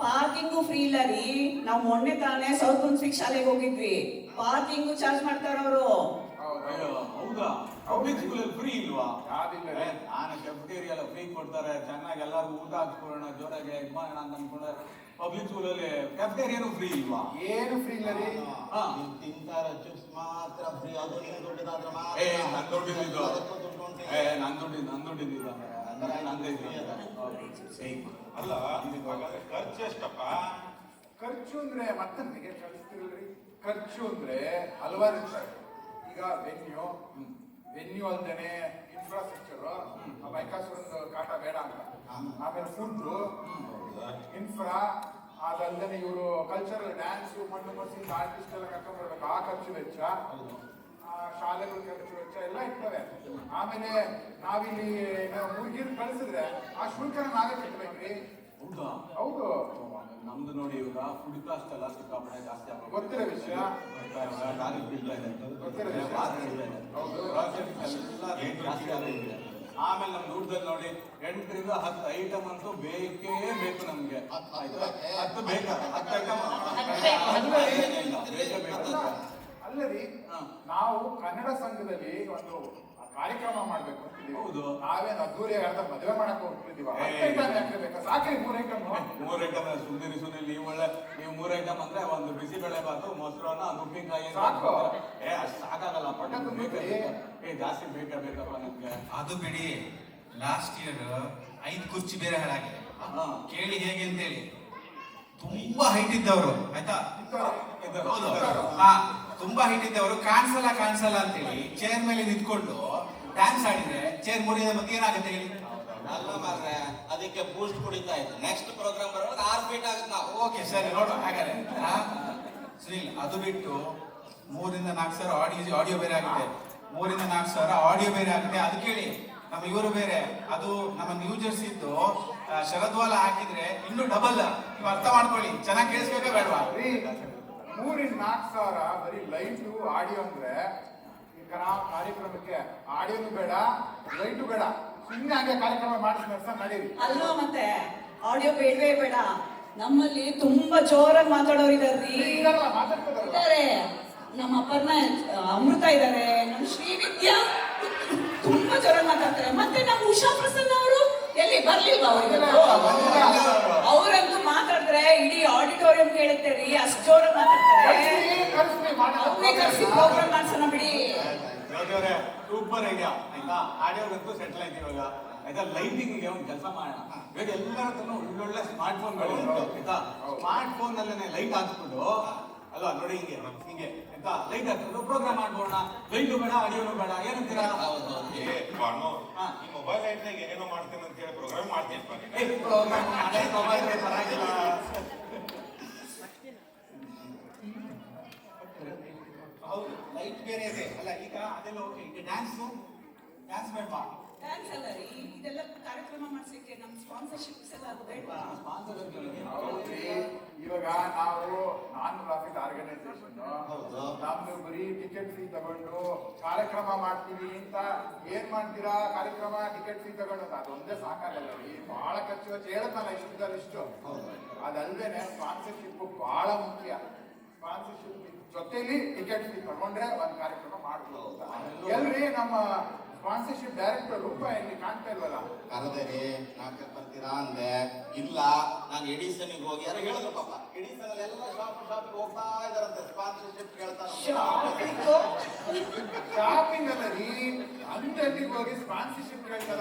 ಪಾರ್ಕಿಂಗು ಫ್ರೀ ಇಲ್ಲ ರೀ. ನಾವು ಮೊನ್ನೆ ತಾನೇ ಸೌತ್ ಮುನ್ಸಿಕ್ ಶಾಲೆಗೆ ಹೋಗಿದ್ವಿ, ಪಾರ್ಕಿಂಗು ಚಾರ್ಜ್ ಮಾಡ್ತಾರ ಅವರು. ಅಯ್ಯೋ ಹೌದಾ? ಪಬ್ಲಿಕ್ ಸ್ಕೂಲಲ್ಲಿ ಫ್ರೀ ಇಲ್ವಾ? ಯಾವ್ದಿಲ್ಲ. ನಾನು ಕೆಫ್ಟೇರಿಯಾ ಫ್ರೀ ಕೊಡ್ತಾರೆ, ಚೆನ್ನಾಗಿ ಎಲ್ಲರಿಗೂ ಊಟ ಹಾಕ್ಸ್ಕೊಳ್ಳೋಣ, ಜೋರಾಗಿ ಇದು ಮಾಡೋಣ ಅಂತ ಅನ್ಕೊಂಡ್ರೆ ಪಬ್ಲಿಕ್ ಸ್ಕೂಲಲ್ಲಿ ಕೆಫ್ಟೇರಿಯಾನು ಫ್ರೀ ಇಲ್ವಾ? ಏನು ಫ್ರೀ ಇಲ್ಲ ರೀ. ಹಾ. ನೀವು ತಿಂತಾರ ಚಿಪ್ಸ್ ಮಾತ್ರ ಫ್ರೀ, ಅದು ನೀವು ದುಡ್ಡಿದಾದ್ರೆ ಮಾತ್ರ. ಏ ನನ್ ದುಡ್ಡಿದ್ದು, ಅದಕ್ಕೂ ದುಡ್ಡು ಉಂಟು. ನನ್ ದುಡ್ಡಿದ್ದು ನಂದೇ ಅಲ್ಲ ಹಾಗಾದ್ರೆ ಖರ್ಚು ಎಷ್ಟಪ್ಪ? ಖರ್ಚು ಅಂದ್ರೆ ಮತ್ತೆ ನನಗೆ ಕಳಿಸ್ತಿರಲ್ರಿ. ಖರ್ಚು ಅಂದ್ರೆ ಹಲವಾರು ಇರ್ತಾರೆ. ಈಗ ವೆನ್ಯೂ ಅಲ್ದೇನೆ ಇನ್ಫ್ರಾಸ್ಟ್ರಕ್ಚರ್, ಬೈಕಾಸುರಂದು ಕಾಟ ಬೇಡ ಅಂತ, ಆಮೇಲೆ ಫುಡ್ ಇನ್ಫ್ರಾ, ಅದಲ್ದೇನೆ ಇವರು ಕಲ್ಚರಲ್ ಡ್ಯಾನ್ಸ್, ಮಣ್ಣು ಮಸೀದ್ ಆರ್ಟಿಸ್ಟ್ ಎಲ್ಲ ಕರ್ಕೊಂಡು ಬರ್ಬೇಕು, ಆ ಖರ್ಚು ವೆಚ್ಚ, ಶಾಲೆಗಳ ಖರ್ಚು ವೆಚ್ಚ ಎಲ್ಲ ಇರ್ತವೆ. ಆಮೇಲೆ ನಾವಿಲ್ಲಿ ಹುಡುಗಿರ್ ಕಳಿಸಿದ್ರೆ ಆ ಶುಲ್ಕನ ನಾವೇ ಕಟ್ಟಬೇಕ್ರಿ. ಹೌದಾ? ಹೌದು. ನಮ್ದು ನೋಡಿ ಇವಾಗ ಫುಡ್ ಕಾಸ್ಟ್ ಎಲ್ಲ ಸಿಕ್ಕಾಪಟ್ಟೆ ಜಾಸ್ತಿ ಆಗೋದು. ಗೊತ್ತಿರೋ ವಿಷಯ. ಗೊತ್ತಿರೋ ವಿಷಯ. ಹೌದು. ಎಲ್ಲ ರೇಟ್ ಜಾಸ್ತಿ ಆಗೋಗಿದೆ. ಆಮೇಲೆ ನಮ್ ಊಟದಲ್ಲಿ ನೋಡಿ 8 ರಿಂದ 10 ಐಟಮ್ ಅಂತೂ ಬೇಕೇ ಬೇಕು ನಮ್ಗೆ. 10 ಬೇಕಾ? 10 ಐಟಮ್ ಬೇಕೇ ಬೇಕು. ಅಲ್ಲರಿ, ನಾವು ಕನ್ನಡ ಸಂಘದಲ್ಲಿ ಒಂದು ಕಾರ್ಯಕ್ರಮ ಮಾಡ್ಬೇಕು ಅಂತಿದೀವಿ. ಹೌದು. ನಾವೇನು ಅದ್ದೂರಿಯಾಗಿ ಅರ್ಧ ಮದುವೆ ಮಾಡಕ್ ಹೋಗ್ತಿದೀವ. ಸಾಕ್ರಿ 3 ಐಟಮ್. 3 ಐಟಮ್ ಸುಂದರಿ ನೀವು ಒಳ್ಳೆ, ನೀವು 3 ಐಟಮ್ ಅಂದ್ರೆ ಒಂದು ಬಿಸಿಬೇಳೆ ಬಾತು, ಮೊಸರನ್ನ, ಉಪ್ಪಿನಕಾಯಿ ಸಾಕು. ಅಷ್ಟು ಸಾಕಾಗಲ್ಲ. ಜಾಸ್ತಿ ಬೇಕಪ್ಪ ನಮ್ಗೆ. ಅದು ಬಿಡಿ, ಲಾಸ್ಟ್ ಇಯರ್ 5 ಕುರ್ಚಿ ಬೇರೆ ಹಾಳಾಗಿದೆ. ಕೇಳಿ ಹೇಗೆ ಅಂತೇಳಿ. ತುಂಬಾ ಹೈಟ್ ಇದ್ದವರು, ಆಯ್ತಾ? ಹೌದು. ಹಾ, ತುಂಬಾ ಹೈಟ್ ಇದ್ದವರು ಕಾಣಿಸಲ್ಲ ಅಂತೇಳಿ ಚೇರ್ ಮೇಲೆ ನಿಂತ್ಕೊಂಡು ಡ್ಯಾನ್ಸ್ ಆಡಿದ್ರೆ ಚೇರ್ ಮುರಿದ ಮತ್ತೆ ಏನಾಗುತ್ತೆ ಹೇಳಿ? ಅಲ್ಲ ಮಾರ್ರೆ, ಅದಕ್ಕೆ ಬೂಸ್ಟ್ ಕುಡಿತಾ ಇತ್ತು. ನೆಕ್ಸ್ಟ್ ಪ್ರೋಗ್ರಾಮ್ ಬರುವಾಗ 6 ಫೀಟ್ ಆಗುತ್ತೆ ನಾವು. ಓಕೆ ಸರಿ, ನೋಡುವ ಹಾಗಾದ್ರೆ. ಸುನಿಲ್, ಅದು ಬಿಟ್ಟು 3 ರಿಂದ 4 ಸಾವಿರ ಆಡಿಯೋ ಬೇರೆ ಆಗಿದೆ. 3 ರಿಂದ 4 ಸಾವಿರ ಆಡಿಯೋ ಬೇರೆ ಆಗಿದೆ. ಅದು ಕೇಳಿ, ನಮ್ಮ ಇವರು ಬೇರೆ, ಅದು ನಮ್ಮ ನ್ಯೂ ಜೆರ್ಸಿದ್ದು ಶರದ್ವಾಲ ಹಾಕಿದ್ರೆ ಇನ್ನು ಡಬಲ್. ನೀವು ಅರ್ಥ ಮಾಡ್ಕೊಳ್ಳಿ, ಚೆನ್ನಾಗಿ ಕೇಳಿಸ್ಬೇಕಾ ಬೇಡವಾ? 3 ರಿಂದ 4 ಸಾವಿರ ಬರೀ ಲೈಟು ಆಡಿಯೋ ಅಂದ್ರೆ, ಈಗ ನಾವು ಕಾರ್ಯಕ್ರಮಕ್ಕೆ ಆಡಿಯೋನು ಬೇಡ, ಲೈಟು ಬೇಡ, ಸುಮ್ಮನೆ ಹಂಗೆ ಕಾರ್ಯಕ್ರಮ ಮಾಡಿಸ್ ನಡೀರಿ. ಅಲ್ವಾ ಮತ್ತೆ ಆಡಿಯೋ ಬೇಡವೇ ಬೇಡ. ನಮ್ಮಲ್ಲಿ ತುಂಬಾ ಜೋರಾಗಿ ಮಾತಾಡೋರು ಇದಾರ್ರಿ. ಇದಾರೆ, ನಮ್ಮ ಅಪರ್ಣ ಅಮೃತ ಇದಾರೆ, ನಮ್ಮ ಶ್ರೀವಿದ್ಯಾ ತುಂಬಾ ಜೋರಾಗಿ ಮಾತಾಡ್ತಾರೆ. ಮತ್ತೆ ನಮ್ಮ ಉಷಾ ಪ್ರಸನ್ನ ಅವರು ಎಲ್ಲಿ ಬರ್ಲಿಲ್ವಾ? ಅವರಂತೂ ಮಾತಾಡಿದ್ರೆ ಇಡೀ ಆಡಿಟೋರಿಯಂ ಕೇಳುತ್ತೆ ರೀ, ಅಷ್ಟು ಜೋರಾಗಿ ಮಾತಾಡ್ತಾರೆ. ಅವ್ರನ್ನೇ ಕರ್ಸಿ ಪ್ರೋಗ್ರಾಮ್ ಮಾಡ್ಸೋಣ ಬಿಡಿ. ಸೂಪರ್ ಐಡಿಯಾ ಆಯ್ತಾ? ಆಡಿಯೋಗಂತೂ ಸೆಟ್ಲ್ ಆಯ್ತು ಇವಾಗ. ಆಯ್ತಾ? ಲೈಟಿಂಗ್ಗೆ ಒಂದು ಕೆಲಸ ಮಾಡೋಣ. ಇವಾಗ ಎಲ್ಲರ ಹತ್ರ ಒಳ್ಳೊಳ್ಳೆ ಸ್ಮಾರ್ಟ್ ಫೋನ್ಗಳು ಆಯ್ತಾ? ಸ್ಮಾರ್ಟ್ ಫೋನ್ ಅಲ್ಲೇ ಲೈಟ್ ಹಾಕ್ಸ್ಬಿಟ್ಟು, ಅಲ್ವಾ ನೋಡಿ, ಹಿಂಗೆ ಆಯ್ತಾ? ಲೈಟ್ ಹಾಕ್ಬಿಟ್ಟು ಪ್ರೋಗ್ರಾಮ್ ಮಾಡ್ಬೋಣ. ಲೈಟು ಬೇಡ, ಆಡಿಯೋನು ಬೇಡ, ಏನಂತೀರಾ? ಈ ಮೊಬೈಲ್ ಲೈಟ್ನಾಗ ಏನೇನೋ ಮಾಡ್ತೇನೆ ಅಂತ ಹೇಳಿ ಪ್ರೋಗ್ರಾಮ್ ಮಾಡ್ತೀನಿ. ಪರವಾಗಿಲ್ಲ. ಹೌದು, ಲೈಟ್ ಬೇರೆ ಇದೆ ಅಲ್ಲ. ಈಗ ಅದೆಲ್ಲ ಓಕೆ. ಈಗ ಡ್ಯಾನ್ಸ್ ಬೇಡವಾ? ಡ್ಯಾನ್ಸ್ ಅಲ್ಲ ರೀ, ಇದೆಲ್ಲ ಕಾರ್ಯಕ್ರಮ ಮಾಡ್ಸಕ್ಕೆ ನಮ್ಮ ಸ್ಪಾನ್ಸರ್ಶಿಪ್ಸ್ ಎಲ್ಲ ಬೇಡವಾ? ಇವಾಗ ನಾವು ನಾನ್ ಪ್ರಾಫಿಟ್ ಆರ್ಗನೈಸೇಷನ್, ನಮ್ದು ಬರೀ ಟಿಕೆಟ್ ಫೀ ತಗೊಂಡು ಕಾರ್ಯಕ್ರಮ ಮಾಡ್ತೀವಿ ಅಂತ ಏನ್ ಮಾಡ್ತೀರಾ? ಕಾರ್ಯಕ್ರಮ ಟಿಕೆಟ್ ಫೀ ತಗೊಂಡು ಅದೊಂದೇ ಸಾಕಾಗಲ್ಲ ರೀ, ಬಹಳ ಖರ್ಚು ವೆಚ್ಚ ಹೇಳುತ್ತಲ್ಲ ಇಷ್ಟು. ಅದಲ್ದೇನೆ ಸ್ಪಾನ್ಸರ್ಶಿಪ್ ಬಹಳ ಮುಖ್ಯ. ಸ್ಪಾನ್ಸರ್ಶಿಪ್ ಜೊತೆಲಿ ಟಿಕೆಟ್ ಫೀ ತಗೊಂಡ್ರೆ ಒಂದ್ ಕಾರ್ಯಕ್ರಮ ಮಾಡ್ಬೋದು. ಎಲ್ರಿ ನಮ್ಮ ಸ್ಪಾನ್ಸರ್ಶಿಪ್ ಡೈರೆಕ್ಟರ್ ರೂಪ ಇಲ್ಲಿ ಕಾಣ್ತಾ ಇಲ್ವಲ್ಲ? ಕರೆದರೆ ನಾಟಕ ಬರ್ತೀರಾ ಅಂದೆ. ಇಲ್ಲ, ನಾನು ಎಡಿಸನ್ಗೆ ಹೋಗಿ ಯಾರು ಹೇಳಿದ್ರು ಪಾಪ. ಎಡಿಸನ್ ಅಲ್ಲಿ ಎಲ್ಲ ಶಾಪಿಗೆ ಹೋಗ್ತಾ ಇದಾರಂತೆ, ಸ್ಪಾನ್ಸರ್ಶಿಪ್ ಕೇಳ್ತಾರೆ. ಶಾಪಿಂಗ್ ಅಲ್ಲ ರೀ, ಅಂಗಡಿಗೆ ಹೋಗಿ ಸ್ಪಾನ್ಸರ್ಶಿಪ್ ಕೇಳ್ತಾರ.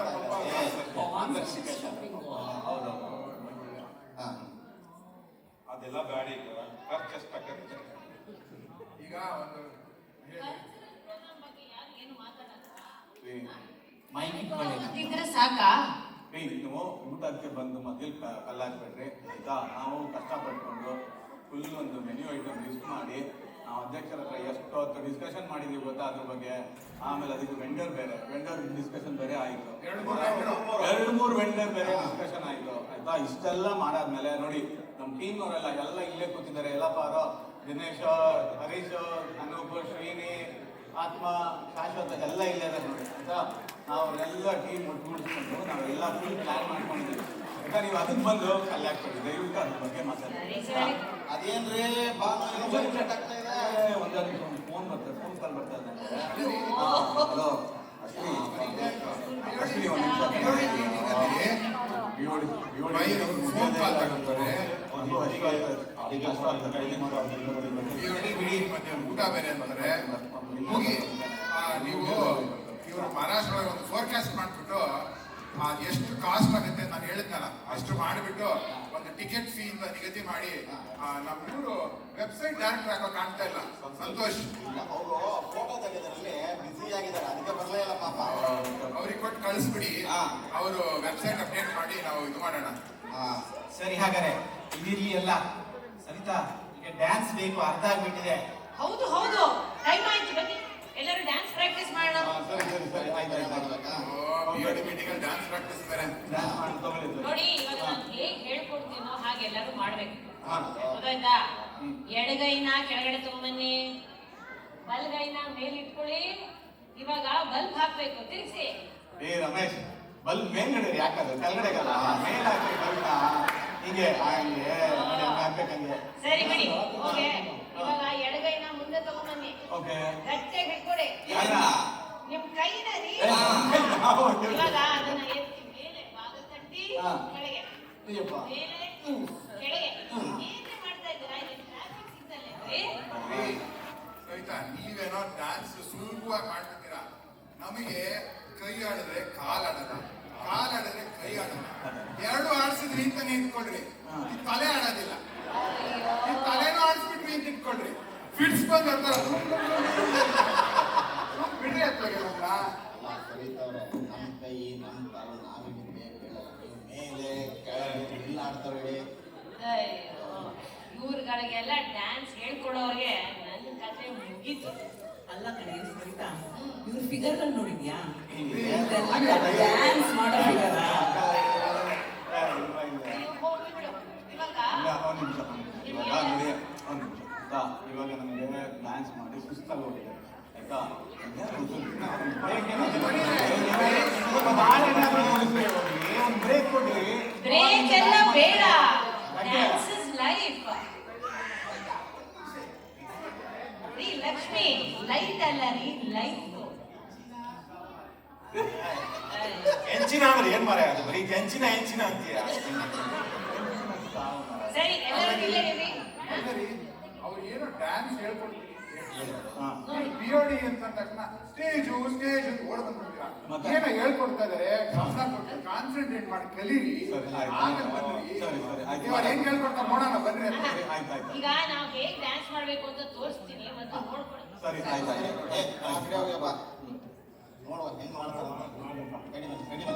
ಅದೆಲ್ಲ ಬ್ಯಾಡ. ಈಗ ಖರ್ಚು ಎಷ್ಟಾಗತ್ತೆ? ಈಗ ಒಂದು ಇದ್ರೆ ಸಾಕಾ? ನೀವು ಊಟಕ್ಕೆ ಬಂದು ಮೊದಲು ಕಲ್ಲಾಕ್ಬೇಡ್ರಿ ಆಯ್ತಾ? ನಾವು ಕಷ್ಟಪಟ್ಕೊಂಡು ಫುಲ್ ಒಂದು ಮೆನ್ಯೂ ಐಟಮ್ ಲಿಸ್ಟ್ ಮಾಡಿ ನಾವು ಅಧ್ಯಕ್ಷರ ಹತ್ರ ಎಷ್ಟು ಹೊತ್ತು ಡಿಸ್ಕಷನ್ ಮಾಡಿದೀವಿ ಗೊತ್ತಾ ಅದ್ರ ಬಗ್ಗೆ. ಆಮೇಲೆ ಅದಕ್ಕೆ ವೆಂಡರ್ ಡಿಸ್ಕಷನ್ ಬೇರೆ ಆಯಿತು. 2-3 ವೆಂಡರ್ ಬೇರೆ ಡಿಸ್ಕಷನ್ ಆಯಿತು ಆಯ್ತಾ? ಇಷ್ಟೆಲ್ಲ ಮಾಡಾದ್ಮೇಲೆ ನೋಡಿ, ನಮ್ಮ ಟೀಮ್ ಅವರೆಲ್ಲ ಇಲ್ಲೇ ಕೂತಿದ್ದಾರೆ. ಎಲ್ಲ ಪಾರೋ, ದಿನೇಶ್, ಹರೀಶ್, ಅನೂಪ್, ಶ್ರೀನಿ, ಆತ್ಮ ಶಾಶ್ವತ ಎಲ್ಲ ಇಲ್ಲದೆ ನೋಡಿ ಆಯ್ತಾ. ನಾವೆಲ್ಲ ಟೀಮ್ ಒಟ್ಟುಗೂಡಿಸ್ಕೊಂಡು ನಾವೆಲ್ಲ ಫುಲ್ ಪ್ಲಾನ್ ಮಾಡ್ಕೊಂಡಿದ್ದೀವಿ ಆಯ್ತಾ. ನೀವು ಅದಕ್ಕೆ ಬಂದು ಕಲ್ಲು ಹಾಕ್ಬಿಡಿ, ದಯವಿಟ್ಟು ಅದ್ರ ಬಗ್ಗೆ ಮಾತಾಡಿ. ಅದೇನ್ರಿ ಬಾನು ಏನೋ ಬೈಟ್ ಆಗ್ತಾ ಇದೆ. ಒಂದೊಂದು ಫೋನ್ ಬರ್ತದೆ, ಫೋನ್ ಕಾಲ್ ಬರ್ತಾ ಇದೆ. ಹಲೋ ಅಶ್ವಿನಿ, ಅಶ್ವಿನಿ ಒಂದು ನಿಮಿಷ. ಫೋನ್ ಕಾಲ್ ತಗೊಂತಾರೆ. ಬಿಡಿ ಮತ್ತೆ ಊಟ ಬೇರೆ ಅಂತಾರೆ ಹೋಗಿ. ನೀವು ಇವರು ಮಹಾರಾಷ್ಟ್ರ ಒಂದು ಫೋರ್ಕಾಸ್ಟ್ ಮಾಡ್ಬಿಟ್ಟು ಎಷ್ಟು ಕಾಸ್ಟ್ ಆಗುತ್ತೆ ನಾನು ಹೇಳಿದ್ನಲ್ಲ ಅಷ್ಟು ಮಾಡಿಬಿಟ್ಟು ಒಂದು ಟಿಕೆಟ್ ಫೀ ಅಂತ ನಿಗದಿ ಮಾಡಿ ನಮ್ಮೂರು ವೆಬ್ಸೈಟ್ ಡೈರೆಕ್ಟ್ ಹಾಕೋ ಕಾಣ್ತಾ ಇಲ್ಲ. ಸಂತೋಷ್ ಅವರು ಫೋಟೋ ತೆಗೆದ್ರಲ್ಲಿ ಬ್ಯುಸಿ ಆಗಿದ್ದಾರೆ, ಅದಕ್ಕೆ ಬರಲೇ ಇಲ್ಲ ಪಾಪ. ಅವ್ರಿಗೆ ಕೊಟ್ಟು ಕಳಿಸ್ಬಿಡಿ, ಅವರು ವೆಬ್ಸೈಟ್ ಅಪ್ಡೇಟ್ ಮಾಡಿ ನಾವು ಇದು ಮಾಡೋಣ. ಸರಿ, ಹಾಗಾದ್ರೆ ಇದಿರ್ಲಿ ಎಲ್ಲ. ಸರಿತಾ, ಈಗ ಡ್ಯಾನ್ಸ್ ಬೇಕು, ಅರ್ಧ ಆಗ್ಬಿಟ್ಟಿದೆ. ಹೌದು ಹೌದು, ಟೈಮ್ ಆಯ್ತು, ಬನ್ನಿ ಎಲ್ಲರೂ ಡ್ಯಾನ್ಸ್ ಪ್ರಾಕ್ಟೀಸ್ ಮಾಡೋಣ. ಸರಿ ಸರಿ ಸರಿ, ಆಯ್ತು ಆಯ್ತು. ಮೀಟಿಂಗ್ ಡ್ಯಾನ್ಸ್ ಪ್ರಾಕ್ಟೀಸ್ ಬೇರೆ ಡ್ಯಾನ್ಸ್ ಮಾಡಿ ತಗೊಳ್ಳಿ. ನೋಡಿ, ಇವಾಗ ನಾನು ಹೇಗೆ ಹೇಳ್ಕೊಡ್ತೀನೋ ಹಾಗೆ ಎಲ್ಲರೂ ಮಾಡ್ಬೇಕು, ಹಾ. ಗೊತ್ತಾಯ್ತಾ? ಎಡಗೈನ ಕೆಳಗಡೆ ತಗೊಂಬನ್ನಿ, ಬಲಗೈನ ಮೇಲೆ ಇಟ್ಕೊಳ್ಳಿ. ಇವಾಗ ಬಲ್ಬ್ ಹಾಕ್ಬೇಕು, ತಿರ್ಗಿಸಿ. ಏ ರಮೇಶ್, ಬಲ್ಬ್ ಮೇಲ್ಗಡೆ ಯಾಕದು, ಕೆಳಗಡೆಗಲ್ಲ, ಮೇಲ್ ಹಾಕಿ ಬಲ್ಬ್ನ ಹೀಗೆ ಹಂಗೆ ಹಾಕ್ಬೇಕಂಗೆ. ಸರಿ ಬಿಡಿ, ಓಕೆ. ಇವಾಗ ಎಡಗೈನ ಮುಂದೆ ತಗೊಂಬನ್ನಿ, ಓಕೆ. ಗಟ್ಟಿಯಾಗಿ ಹಿಡ್ಕೊಡಿ ನಿಮ್ ಕೈನ ರೀ. ಇವಾಗ ಅದನ್ನ ಎತ್ತಿ ಮೇಲೆ ಭಾಗ ತಟ್ಟಿ ಕೆಳಗೆ, ಅಯ್ಯಪ್ಪ. ಮೇಲೆ ಕೆಳಗೆ. ಏನ್ರಿ ಮಾಡ್ತಾ ಇದ್ದೀರಾ? ಇಲ್ಲಿ ಟ್ರಾಫಿಕ್ ಸಿಗ್ನಲ್ ಸವಿತಾ, ನೀವೇನೋ ಡ್ಯಾನ್ಸ್ ಸುಲಭವಾಗಿ ಮಾಡ್ತಿದ್ದೀರಾ. ನಮಗೆ ಕೈ ಆಡಿದ್ರೆ ಕಾಲ್ ಆಡಲ್ಲ, ಕಾಲ್ ಆಡಿದ್ರೆ ಕೈ ಆಡಲ್ಲ. ಎರಡು ಆಡಿಸಿದ್ರಿ ಅಂತ ನಿಂತ್ಕೊಳ್ರಿ, ಈ ತಲೆ ಆಡೋದಿಲ್ಲ. ಈ ತಲೆನೂ ಆಡಿಸ್ಬಿಟ್ವಿ ಅಂತ ಇಟ್ಕೊಳ್ರಿ, ಫಿಟ್ಸ್ ಬಂದ್ ಬಿಡ್ರಿ ಹತ್ಲಾಗೆ ನಮ್ನ. ಕರೀತಾವ್ರೆ ನಮ್ಮ ಕೈ ನಮ್ಮ ಕಾಲು ನಾವಿಗೆ ಮೇಲೆ ಕೆಳಗೆ ಇಲ್ಲ ಆಡ್ತಾರೆ ಹೇಳಿ. ಇವ್ರುಗಳಿಗೆಲ್ಲ ಡ್ಯಾನ್ಸ್ ಹೇಳ್ಕೊಡೋರಿಗೆ ನನ್ನ ಕತೆ ಮುಗೀತು. ಅಲ್ಲ ಕಣೆ ಸರಿತಾ, ಇವ್ರ ಫಿಗರ್ಗಳು ನೋಡಿದ್ಯಾ? ಹಿಂಗೆ ಡ್ಯಾನ್ಸ್ ಮಾಡೋ ಫಿಗರ್. ನೀವು ಹೋಗ್ಬಿಟ್ಟು ಇವಾಗ ಒಂದು ನಿಮಿಷ ಇವಾಗ ನೋಡಿ, ಒಂದು ನಿಮಿಷ ಆಯ್ತಾ. ಇವಾಗ ನಮಗೆ ಡ್ಯಾನ್ಸ್ ಮಾಡಿ ಸುಸ್ತಾಗಿ ಹೋಗಿದೆ ಆಯ್ತಾ. ಒಂದು ಬ್ರೇಕ್ ಕೊಡ್ರಿ. ಬ್ರೇಕ್ ಎಲ್ಲ ಬೇಡ, ಡ್ಯಾನ್ಸ್ ಇಸ್ ಲೈಫ್. ರೀ ಲಕ್ಷ್ಮಿ, ಲೈಟ್ ಅಲ್ಲ ರೀ, ಲೈಫ್. ಹೆಂಚಿನ ಅಂದ್ರೆ ಏನ್ ಮಾರ ಅದು, ಬರೀ ಹೆಂಚಿನ ಅಂತೀಯ. ಸರಿ, ಎಲ್ಲರೂ ಇಲ್ಲೇ ಇರಿ. ಅವ್ರು ಏನೋ ಡ್ಯಾನ್ಸ್ ಹೇಳ್ಕೊಡ್ತೀನಿ ಹಾ. ಬಿಯೋಡಿ ಅಂತ ತಕ್ಷಣ ಸ್ಟೇಜ್ ಓಡ್ ಬಂದ್ಬಿಡ್ತೀರಾ. ಮತ್ತೆ? ಏನೋ ಹೇಳ್ಕೊಡ್ತಾ ಇದಾರೆ, ಗಮನ ಕೊಟ್ಟು ಕಾನ್ಸಂಟ್ರೇಟ್ ಮಾಡಿ ಕಲೀರಿ. ಸರಿ, ಆಯ್ತು. ಆಮೇಲೆ ಬನ್ರಿ. ಸರಿ, ಸರಿ, ಆಯ್ತು. ಇವಾಗ ಏನ್ ಹೇಳ್ಕೊಡ್ತಾರೆ ನೋಡೋಣ ಬನ್ರಿ ಅಂತ. ಆಯ್ತು ಆಯ್ತು. ಈಗ ನಾವು ಹೇಗ್ ಡ್ಯಾನ್ಸ್ ಮಾಡ್ಬೇಕು ಅಂತ ತೋರಿಸ್ತೀನಿ, ಮತ್ತೆ ನೋಡ್ಕೊಳ್ಳಿ. ಸರಿ ಆಯ್ತು ಆಯ್ತು. ಆ ಕಡೆ ಹೋಗಿ ಬಾ, ನೋಡುವ ಹೆಂಗ್ ಮಾಡ್ತಾರೆ. ಕಡಿಮೆ ಕಡಿಮೆ.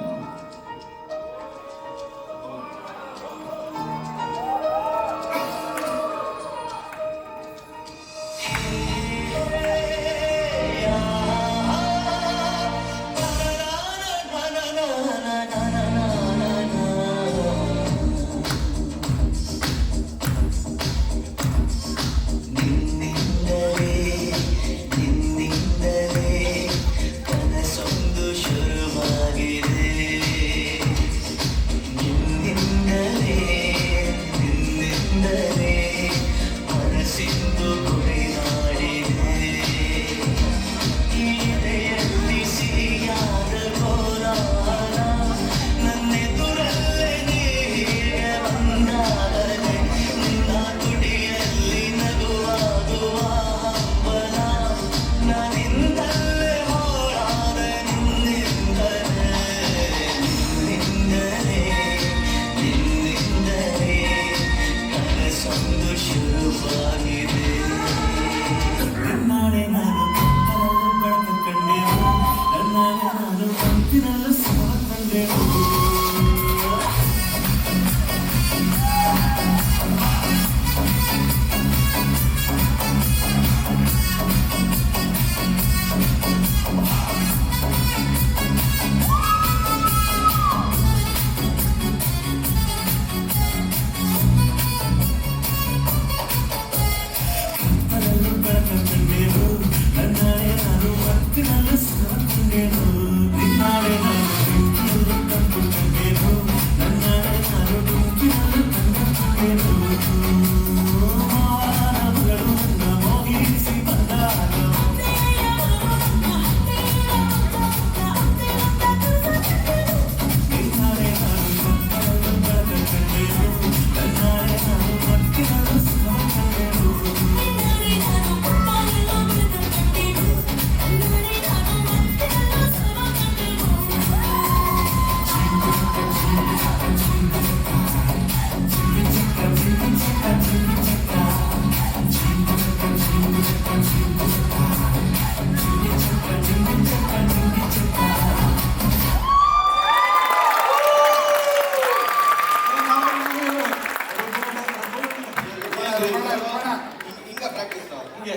ಹಿಂಗೆ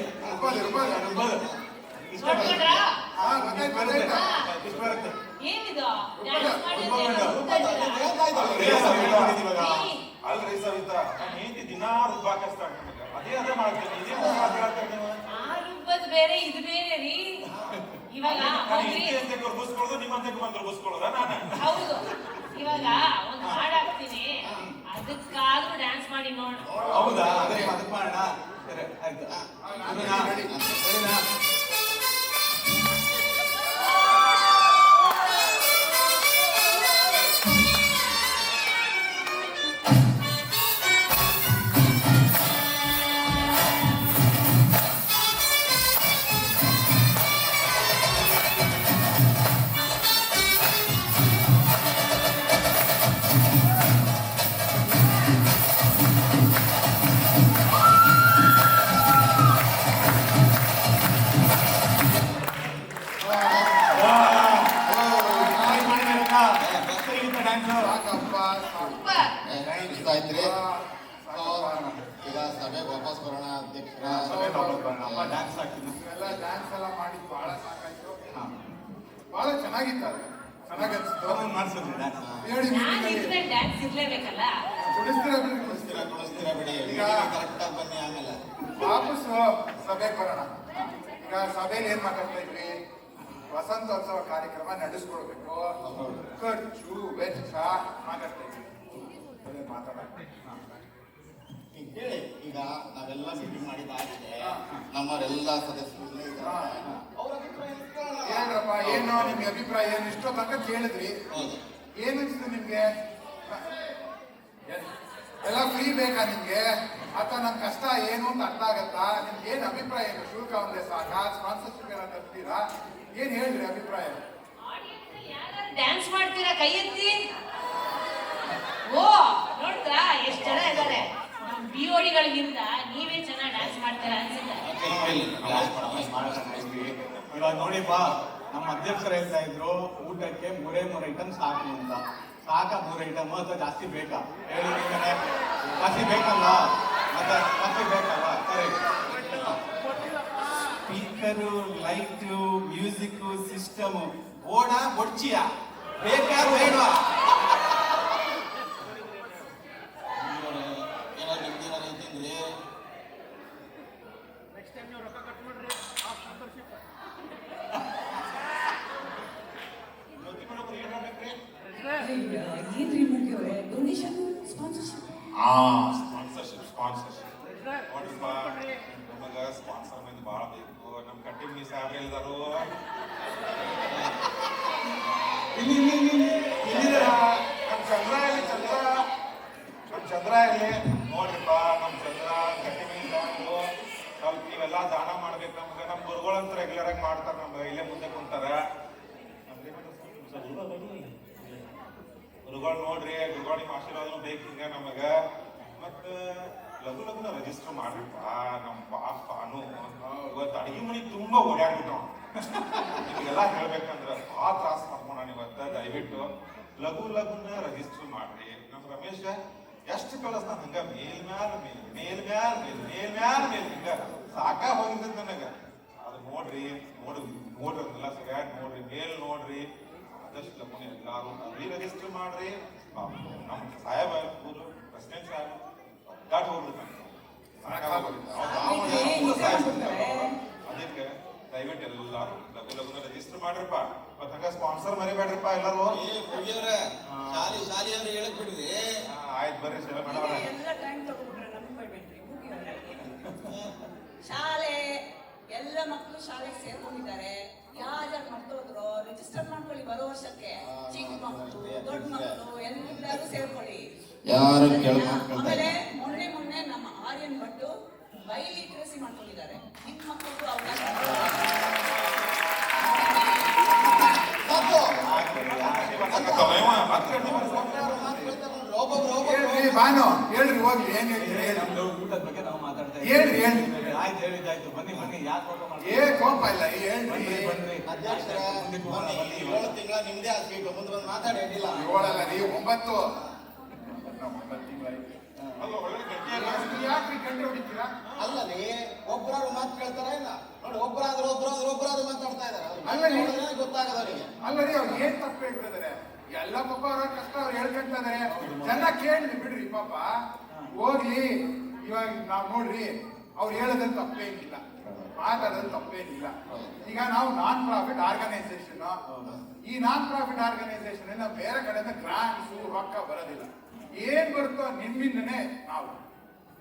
ರುಬ್ಬಲ್. ಇಷ್ಟ ನೋಡ್ಕೊಂಡ್ರಾ? ಹಾ, ಗೊತ್ತಾಯ್ತು. ಇಷ್ಟ ಬರುತ್ತೆ. ಏನಿದು ಡ್ಯಾನ್ಸ್ ಮಾಡಿದ್ರೆ ಅಲ್ರಿ ಸವಿತಾ ನಾನು ಹೆಂಡತಿ ದಿನಾ ರುಬ್ಬಾಕಷ್ಟ ಅದೇ ಮಾಡ್ತೀನಿ ಇದೇ ಮಾತಾಡ್ತಾರೆ ನೀವು ಆ ರುಬ್ಬದ್ ಬೇರೆ ಇದು ಬೇರೆ ರೀ. ಇವಾಗ ಹೋಗ್ರಿ. ರುಬ್ಬಿಸ್ಕೊಳ್ಳೋದು ನಿಮ್ಮಂತಕ್ಕೆ ಬಂದು ರುಬ್ಬಿಸ್ಕೊಳ್ಳೋದ ನಾನು ಹೌದು, ಇವಾಗ ಒಂದು ಹಾಡಾಗ್ತೀನಿ, ಅದಕ್ಕಾದ್ರೂ ಡ್ಯಾನ್ಸ್ ಮಾಡಿ ನೋಡ. ಹೌದಾ ಅದಕ್ಕೆ ಮಾಡೋಣ. ಸರಿ ಆಯ್ತು. ಸರಿನಾ? ಸಾಕಪ್ಪ, ಸಾಕು. ಸೂಪರ್. ಇಷ್ಟ ಆಯ್ತ್ರಿ. ಈಗ ಸಭೆಗೆ ವಾಪಸ್ ಬರೋಣ ಅಧ್ಯಕ್ಷರ. ಡ್ಯಾನ್ಸ್ ಆಗ್ತೀನಿ. ಇವೆಲ್ಲ ಡ್ಯಾನ್ಸ್ ಎಲ್ಲ ಮಾಡಿದ್ದು ಬಹಳ ಸಾಕಾಯ್ತು. ಬಹಳ ಚೆನ್ನಾಗಿತ್ತು ಅದು. ಚೆನ್ನಾಗಿ ಅನ್ಸ್ತು. ಮಾಡ್ಸೋದು ಡ್ಯಾನ್ಸ್. ಹೇಳಿ ನಾನು ಇದ್ರೆ ಡ್ಯಾನ್ಸ್ ಇರ್ಲೇಬೇಕಲ್ಲ. ಕುಡಿಸ್ತೀರಾ ಬಿಡಿ, ಕುಡಿಸ್ತೀರಾ ಬಿಡಿ. ಈಗ ಕರೆಕ್ಟ್ ಆಗಿ ಬನ್ನಿ ಆಮೇಲೆ. ವಾಪಸ್ ಸಭೆಗೆ ಬರೋಣ. ಈಗ ಸಭೆಯಲ್ಲಿ ಏನ್ ಮಾತಾಡ್ತಾ ಇದ್ವಿ? ವಸಂತೋತ್ಸವ ಕಾರ್ಯಕ್ರಮ ನಡೆಸ್ಕೊಡ್ಬೇಕು, ಖರ್ಚು ವೆಚ್ಚ ಮಾತಾಡ್ತಾ ಇದ್ವಿ. ಅದೇ ಮಾತಾಡ. ಈಗ ಹೇಳಿ, ಈಗ ನಾವೆಲ್ಲ ಮೀಟಿಂಗ್ ಮಾಡಿದಾಗಿದೆ, ನಮ್ಮವರೆಲ್ಲ ಸದಸ್ಯರು ಇಲ್ಲೇ ಇದ್ದಾರೆ. ಅವ್ರ ಅಭಿಪ್ರಾಯ ಕೇಳೋಣ. ಏನಪ್ಪ, ಏನು ನಿಮ್ಗೆ ಅಭಿಪ್ರಾಯ ಏನು? ಇಷ್ಟೋ ತನಕ ಕೇಳಿದ್ರಿ, ಹೌದು. ಏನ್ ಅನ್ಸುತ್ತೆ ನಿಮ್ಗೆ? ಎಲ್ಲ ಫ್ರೀ ಬೇಕಾ ನಿಮ್ಗೆ? ಅಥವಾ ನಮ್ ಕಷ್ಟ ಏನು ಅಂತ ಅರ್ಥ ಆಗತ್ತಾ? ನಿಮ್ಗೆ ಏನ್ ಅಭಿಪ್ರಾಯ ಏನು? ಶುಲ್ಕ ಒಂದೇ ಸಾಕಾ? ಸ್ಪಾನ್ಸರ್ಶಿಪ್ ಏನಾದ್ರು ತರ್ತೀರಾ? ಏನ್ ಹೇಳ್ರಿ ಅಭಿಪ್ರಾಯ? ಯಾರು ಡ್ಯಾನ್ಸ್ ಮಾಡ್ತೀರಾ? ಕೈ ಎತ್ತಿ. ಓ ನೋಡ್ತಾ ಎಷ್ಟು ಜನ ಇದ್ದಾರೆ. ನಮ್ ಬಿಒಡಿಗಳಿಗಿಂತ ನೀವೇ ಚೆನ್ನಾಗಿ ಡ್ಯಾನ್ಸ್ ಮಾಡ್ತೀರಾ ಅನ್ಸುತ್ತೆ. ಇವಾಗ ನೋಡಿಪ್ಪ, ನಮ್ಮ ಅಧ್ಯಕ್ಷರು ಹೇಳ್ತಾ ಇದ್ರು ಊಟಕ್ಕೆ 3 ಐಟಮ್ ಸಾಕು ಅಂತ. ಸಾಕ 3 ಐಟಮ್ ಅಥವಾ ಜಾಸ್ತಿ ಬೇಕಾ? ಹೇಳಿ, ಜಾಸ್ತಿ ಬೇಕಲ್ಲ, ಮತ್ತೆ ಜಾಸ್ತಿ ಬೇಕಲ್ಲ. ಸ್ಪೀಕರು, ಲೈಟು, ಮ್ಯೂಸಿಕ್ ಸಿಸ್ಟಮ್, ಓಡ ಬೊಡ್ಚಿಯ ಬೇಕಾ ಬೇಡವಾ? ಏನಾದ್ರು ನಿಮ್ದೇನಾದ್ರು ಐತೇನ್ರಿ? ಏನ್ರಿ ಮುಖ್ಯವರೇ? Donation, sponsorship. ಸ್ಪಾನ್ಸರ್ಶಿಪ್ ನೋಡ್ರಿಪ್ಪ, ನಮಗ ಸ್ಪಾನ್ಸರ್ ಮಂದಿ ಭಾಳ ಬೇಕು. ನಮ್ಮ ಕಟ್ಟಿ ಮೀ ಸಾಬ್ರೆ ಇಲ್ದಾರು ನಮ್ಮ ಚಂದ್ರ ಇಲ್ಲಿ ಚಂದ್ರ ಇಲ್ಲಿ ನೋಡ್ರಿಪ್ಪ, ನಮ್ಮ ಚಂದ್ರ ಕಟ್ಟಿ ಮೀ ಸಾಬ್ರು ಸ್ವಲ್ಪ ನೀವೆಲ್ಲ ದಾನ ಮಾಡ್ಬೇಕು ನಮ್ಗೆ. ನಮ್ಮ ಗುರುಗಳಂತ ರೆಗ್ಯುಲರ್ ಆಗಿ ಮಾಡ್ತಾರ, ನಮ್ಗೆ ಇಲ್ಲೇ ಮುಂದೆ ಕುಂತಾರ. ಗುರುಗಳು ನೋಡ್ರಿ, ಗುರುಗಳು ನಿಮ್ಮ ಆಶೀರ್ವಾದನು ಬೇಕು ಹಿಂಗ ನಮಗ. ಮತ್ತ ಲಘು ರಿಜಿಸ್ಟರ್ ಮಾಡ್ರಿಪ್ಪ. ನಮ್ಮ ಪಾನು ಇವತ್ತು ಅಡಿಗೆ ಮನೆ ತುಂಬಾ ಓಡಾಡ್ಬಿಟ್ಟು ನಿಮಗೆಲ್ಲ ಹೇಳ್ಬೇಕಂದ್ರ ಭಾಳ ತ್ರಾಸ ಮಾಡ್ಕೊಂಡ. ಇವತ್ತ ದಯವಿಟ್ಟು ಲಘುನ ರಿಜಿಸ್ಟರ್ ಮಾಡ್ರಿ. ನಮ್ಮ ರಮೇಶ್ ಎಷ್ಟು ಕಳಿಸ್ತಾನ ಹಂಗ ಮೇಲ್ ಹಿಂಗ ಸಾಕ ಹೋಗಿದ್ದ ನನಗ. ಅದು ನೋಡ್ರಿ ಅದನ್ನೆಲ್ಲ ಸರಿಯಾಗಿ ನೋಡ್ರಿ, ಮೇಲ್ ನೋಡ್ರಿ. ಆದಷ್ಟು ಲಘುನ ಎಲ್ಲಾರು ಅಲ್ಲಿ ರಿಜಿಸ್ಟರ್ ಮಾಡ್ರಿ. ನಮ್ಮ ಸಾಹೇಬ ಪ್ರೆಸಿಡೆಂಟ್ ಸಾಹೇಬ್ ದಾಟ್ ಹೋಗ್ಬಿಡ್ತಾನೆ. ಅದಕ್ಕೆ ದಯವಿಟ್ಟು ಎಲ್ಲಾರು ಲಘುನ ರಿಜಿಸ್ಟರ್ ಮಾಡ್ರಿಪ್ಪ. ಮತ್ತ ಹಂಗ ಸ್ಪಾನ್ಸರ್ ಮರಿಬೇಡ್ರಿಪ್ಪ ಎಲ್ಲರೂ. ಶಾಲಿ ಅಂದ್ರೆ ಹೇಳಕ್ ಬಿಡ್ರಿ. ಆಯ್ತು ಬರ್ರಿ ಸೇವೆ ಮಾಡೋಣ. ಎಲ್ಲ ಟೈಮ್ ತಗೊಂಡ್ರೆ ನಮ್ಗೆ ಬೈಬೇಡ್ರಿ. ಶಾಲೆ ಎಲ್ಲ ಮಕ್ಕಳು ಶಾಲೆಗೆ ಸೇರ್ಕೊಂಡಿದ್ದಾರೆ. ಯಾರು ಮರ್ತೋದ್ರು ರಿಜಿಸ್ಟರ್ ಮಾಡ್ಕೊಳ್ಳಿ. ಬರೋ ವರ್ಷಕ್ಕೆ ಚಿಕ್ಕ ಮಕ್ಕಳು, ದೊಡ್ಡ ಮಕ್ಕಳು ಎಲ್ಲರೂ ಸೇರ್ಕೊಳ್ಳಿ. ಯಾರು ಆಮೇಲೆ ಮೊನ್ನೆ ನಮ್ಮ ಆರ್ಯನ್ ಭಟ್ಟು ಬೈಲಿಟ್ರಸಿ ಮಾಡ್ಕೊಂಡಿದ್ದಾರೆ. ನಿಮ್ಮ ಮಕ್ಕಳು ಅವಕಾಶ ಹೇಳ್ರಿ ಬಾನು, ಹೇಳ್ರಿ ಹೋಗ್ಲಿ, ಏನ್ ಹೇಳ್ತೀರಿ? ನಮ್ದು ಊಟದ ಬಗ್ಗೆ ನಾವು ಮಾತಾಡ್ತಾ ಹೇಳ್ರಿ, ಹೇಳ್ರಿ. ಆಯ್ತು, ಹೇಳಿದ್ದಾಯ್ತು. ಬನ್ನಿ ಯಾಕೆ ಕೋಪ ಮಾಡಿ? ಕೋಪ ಇಲ್ಲ, ಹೇಳ್ರಿ. ಬನ್ನಿ. ಅಧ್ಯಕ್ಷರ 7 ತಿಂಗಳ ನಿಮ್ದೇ ಆ ಸೀಟು. ಮುಂದೆ ಬಂದು ಮಾತಾಡಿ ಅಡ್ಡಿಲ್ಲ. 7 ಅಲ್ಲ ರೀ, 9. 9 ತಿಂಗಳಾಯ್ತು. ಯಾಕ್ರಿ ಗಂಟೆ ಹೊಡಿತೀರಾ? ಅಲ್ಲದೆ ಒಬ್ಬರು ಮಾತು ಮಾತು ಕೇಳ್ತಾರ ಇಲ್ಲ ನೋಡಿ, ಒಬ್ಬರಾದ್ರೂ ಮಾತಾಡ್ತಾ ಇದಾರೆ. ಅಲ್ಲ ರೀ. ಗೊತ್ತಾಗದ ಅವರಿಗೆ. ಅಲ್ಲರಿ ಅವ್ರು ಏನ್ ತಪ್ಪು ಹೇಳ್ತಿದಾರೆ? ಎಲ್ಲ ಪಾಪ ಅವ್ರ ಕಷ್ಟ ಅವ್ರು ಹೇಳ್ಕೊಂತಾರೆ. ಜನ ಕೇಳಿ ಬಿಡ್ರಿ ಪಾಪ, ಹೋಗ್ಲಿ. ಇವಾಗ ನಾವ್ ನೋಡ್ರಿ, ಅವ್ರು ಹೇಳೋದ್ರಲ್ಲಿ ತಪ್ಪೇನಿಲ್ಲ, ಮಾತಾಡೋದ್ರಲ್ಲಿ ತಪ್ಪೇನಿಲ್ಲ. ಈಗ ನಾವು ನಾನ್ ಪ್ರಾಫಿಟ್ ಆರ್ಗನೈಸೇಷನ್, ಈ ನಾನ್ ಪ್ರಾಫಿಟ್ ಆರ್ಗನೈಸೇಷನ್ ನಾವು ಬೇರೆ ಕಡೆಯಿಂದ ಗ್ರಾಂಟ್ಸು ರೊಕ್ಕ ಬರೋದಿಲ್ಲ. ಏನ್ ಬರುತ್ತೋ ನಿಮ್ಮಿಂದನೇ ನಾವು,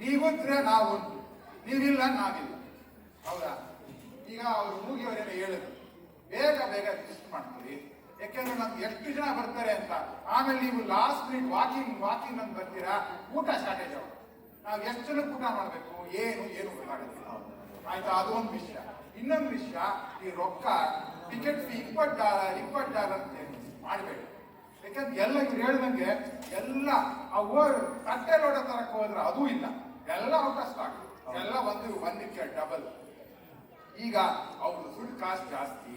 ನೀವಿದ್ರೆ ನಾವು, ನೀವಿಲ್ಲ ನಾವಿಲ್ಲ, ಹೌದಾ? ಈಗ ಅವ್ರು ಮೂಗಿಯವರೇನೋ ಹೇಳಿದ್ರು, ಬೇಗ ಲಿಸ್ಟ್ ಮಾಡ್ತೀವಿ, ಯಾಕೆಂದ್ರೆ ನಮ್ಗೆ ಎಷ್ಟು ಜನ ಬರ್ತಾರೆ ಅಂತ. ಆಮೇಲೆ ನೀವು ಲಾಸ್ಟ್ ಮಿನಿಟ್ ವಾಕಿಂಗ್ ಅಂತ ಬರ್ತೀರಾ, ಊಟ ಶಾರ್ಟೇಜ್ ಅವರು, ನಾವು ಎಷ್ಟು ಜನಕ್ಕೆ ಊಟ ಮಾಡ್ಬೇಕು ಏನು ಗೊತ್ತಾಗುತ್ತೆ, ಆಯ್ತಾ? ಅದು ಒಂದು ವಿಷಯ. ಇನ್ನೊಂದು ವಿಷಯ, ಈ ರೊಕ್ಕ ಟಿಕೆಟ್ ಫೀ $20 ಅಂತ ಮಾಡಬೇಡಿ. ಯಾಕಂದ್ರೆ ಎಲ್ಲ ಇವ್ರು ಹೇಳ್ದಂಗೆ ಎಲ್ಲ ತಟ್ಟೆ ಲೋಟ ತರಕ್ಕೆ ಹೋದ್ರೆ ಅದೂ ಇಲ್ಲ, ಎಲ್ಲ ಔಟ್ ಆಫ್ ಸ್ಟಾಕ್, ಎಲ್ಲ ಒಂದಕ್ಕೆ ಡಬಲ್. ಈಗ ಅವ್ರು ದುಡ್ಡು ಕಾಸ್ಟ್ ಜಾಸ್ತಿ,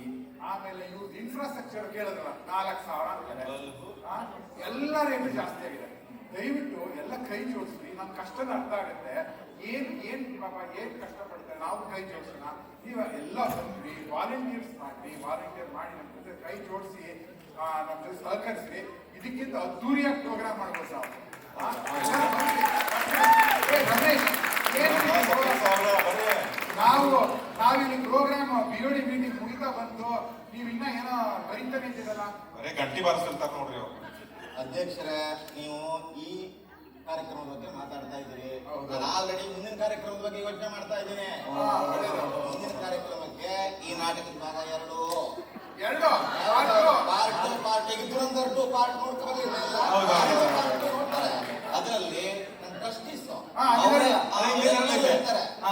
ಆಮೇಲೆ ಇವ್ರು ಇನ್ಫ್ರಾಸ್ಟ್ರಕ್ಚರ್ ಕೇಳಿದ್ರಲ್ಲ 4,000 ಎಲ್ಲ ರೇಟು ಜಾಸ್ತಿ ಆಗಿದೆ. ದಯವಿಟ್ಟು ಎಲ್ಲ ಕೈ ಜೋಡಿಸ್ರಿ, ನಮ್ ಕಷ್ಟನ ಅರ್ಥ ಆಗುತ್ತೆ. ಏನ್ ಪಾಪ ಏನ್ ಕಷ್ಟ ಪಡ್ತಾರೆ, ನಾವು ಕೈ ಜೋಡಿಸೋಣ. ನೀವು ಎಲ್ಲ ಬಂದ್ರಿ, ವಾಲಂಟಿಯರ್ ಮಾಡಿ ನಮ್ ಜೊತೆ ಕೈ ಜೋಡಿಸಿ ನಮ್ ಜೊತೆ ಸಹಕರಿಸ್ರಿ. ಇದಕ್ಕಿಂತ ಅದ್ದೂರಿಯಾಗಿ ಪ್ರೋಗ್ರಾಮ್ ಮಾಡ್ಬೋದು ನಾವು. ರಮೇಶ್, ನಾವಿಲ್ಲಿ ಪ್ರೋಗ್ರಾಮ್ BOD ಮೀಟಿಂಗ್ ಮುಗಿತಾ ಬಂತು, ನೀವ್ ಇನ್ನ ಏನೋ ಬರೀತಾನೆ ಇದ್ದೀರಲ್ಲ? ಬರೇ ಗಂಟಿ ಬಾರಿಸ್ತಿರ್ತಾರ ನೋಡ್ರಿ ಅವ್ರು. ಅಧ್ಯಕ್ಷರೇ, ನೀವು ಈ ಕಾರ್ಯಕ್ರಮದ ಬಗ್ಗೆ ಮಾತಾಡ್ತಾ ಇದ್ದೀರಿ. ನಾನು ಆಲ್ರೆಡಿ ಮುಂದಿನ ಕಾರ್ಯಕ್ರಮದ ಬಗ್ಗೆ ಯೋಚನೆ ಮಾಡ್ತಾ ಇದ್ದೀನಿ. ಮುಂದಿನ ಕಾರ್ಯಕ್ರಮಕ್ಕೆ ಈ ನಾಟಕದ ಭಾಗ 2 ಪಾರ್ಟ್ ಈಗ ದುರಂಧರ್ 2 ಪಾರ್ಟ್ ನೋಡ್ತಾರೆ. ಅದರಲ್ಲಿ ನನ್ನ ಟ್ರಸ್ಟೀಸ್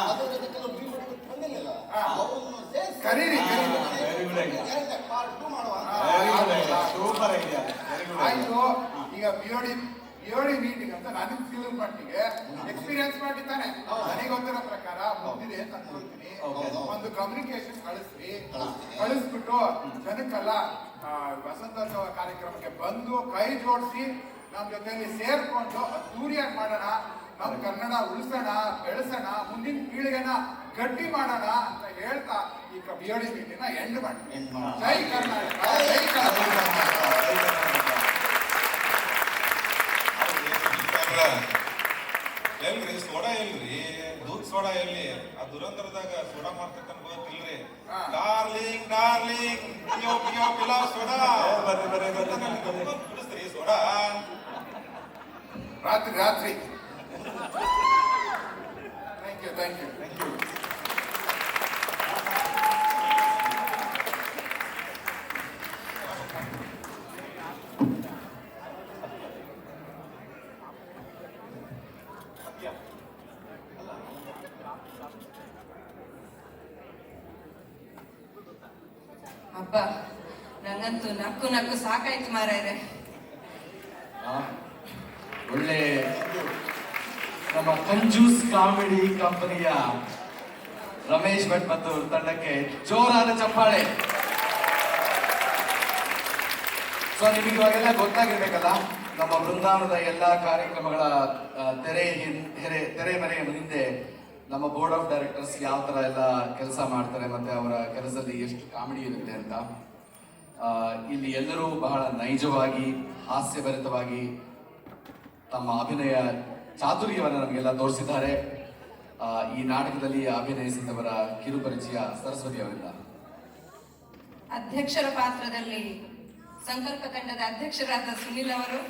ಅದ್ರ ಜೊತೆ ಕೆಲವು ಬಂದಿಲ್ಲ, ಅವರನ್ನು ಕರೀರಿ. ಪಾರ್ಟ್ 2 ಮಾಡುವ. ಆಯ್ತು. ಈಗ BOD ಮೀಟಿಂಗ್ ಅಂತ ನನಗೆ ತಿಳಿದ ಮಟ್ಟಿಗೆ ಎಕ್ಸ್ಪೀರಿಯನ್ಸ್ ಮಾಡಿದ್ದಾನೆ, ನನಗೆ ಗೊತ್ತಿರೋ ಪ್ರಕಾರ ಮುಗ್ದಿದೆ ಅಂತ ಅನ್ಕೊಳ್ತೀನಿ. ಒಂದು ಕಮ್ಯುನಿಕೇಶನ್ ಕಳಿಸ್ಬಿಟ್ಟು ಜನಕ್ಕೆಲ್ಲ ವಸಂತೋತ್ಸವ ಕಾರ್ಯಕ್ರಮಕ್ಕೆ ಬಂದು ಕೈ ಜೋಡಿಸಿ ನಮ್ ಜೊತೆಯಲ್ಲಿ ಸೇರ್ಕೊಂಡು ಅದ್ದೂರಿಯಾಗಿ ಮಾಡೋಣ. ನಮ್ ಕನ್ನಡ ಉಳಿಸೋಣ, ಬೆಳೆಸೋಣ, ಮುಂದಿನ ಪೀಳಿಗೆನ ಗಟ್ಟಿ ಮಾಡೋಣ ಅಂತ ಹೇಳ್ತಾ ಈ BOD ಮೀಟಿಂಗ್ ನ ಎಂಡ್ ಮಾಡಿ. ಜೈ ಕರ್ನಾಟಕ, ಜೈ ಕರ್ನಾಟಕ. ಎಲ್ರಿ ಸೋಡಾ ಎಲ್ರಿ, ದೂದ್ ಸೋಡಾ ಎಲ್ಲಿ? ಆ ದುರಂಧರದಾಗ ಸೋಡಾ ಮಾರ್ತಕ್ಕಂತ ಗೊತ್ತಿಲ್ರಿ. ಡಾರ್ಲಿಂಗ್ ಸೋಡಾ ಕುಡಿಸ್ರಿ ಸೋಡಾ ರಾತ್ರಿ. Thank you. ಅಬ್ಬಾ, ನಂಗಂತೂ ನಕ್ಕು ಸಾಕಾಯ್ತು ಮಾರಾಯರೆ. ಒಳ್ಳೆ ನಮ್ಮ ಕಂಜೂಸ್ ಕಾಮಿಡಿ ಕಂಪನಿಯ ರಮೇಶ್ ಭಟ್ ಮತ್ತು ತಂಡಕ್ಕೆ ಜೋರಾದ ಚಪ್ಪಾಳೆ. ಸೊ ನಿಮಗೆ ಇವಾಗೆಲ್ಲ ಗೊತ್ತಾಗಿರ್ಬೇಕಲ್ಲ, ನಮ್ಮ ಬೃಂದಾವನದ ಎಲ್ಲಾ ಕಾರ್ಯಕ್ರಮಗಳ ತೆರೆ ಮರೆಯ ಹಿಂದೆ ನಮ್ಮ ಬೋರ್ಡ್ ಆಫ್ ಡೈರೆಕ್ಟರ್ಸ್ ಯಾವ ತರ ಎಲ್ಲ ಕೆಲಸ ಮಾಡ್ತಾರೆ, ಮತ್ತೆ ಅವರ ಕೆಲಸದಲ್ಲಿ ಎಷ್ಟು ಕಾಮಿಡಿ ಇರುತ್ತೆ ಅಂತ. ಇಲ್ಲಿ ಎಲ್ಲರೂ ಬಹಳ ನೈಜವಾಗಿ, ಹಾಸ್ಯಭರಿತವಾಗಿ ತಮ್ಮ ಅಭಿನಯ ಚಾತುರ್ಯವನ್ನು ನಮಗೆಲ್ಲ ತೋರಿಸಿದ್ದಾರೆ. ಈ ನಾಟಕದಲ್ಲಿ ಅಭಿನಯಿಸಿದವರ ಕಿರುಪರಿಚಯ ಸರಸ್ವತಿ ಅವರಿಂದ. ಅಧ್ಯಕ್ಷರ ಪಾತ್ರದಲ್ಲಿ ಸಂಕಲ್ಪ ತಂಡದ ಅಧ್ಯಕ್ಷರಾದ ಸುನಿಲ್ ಅವರು,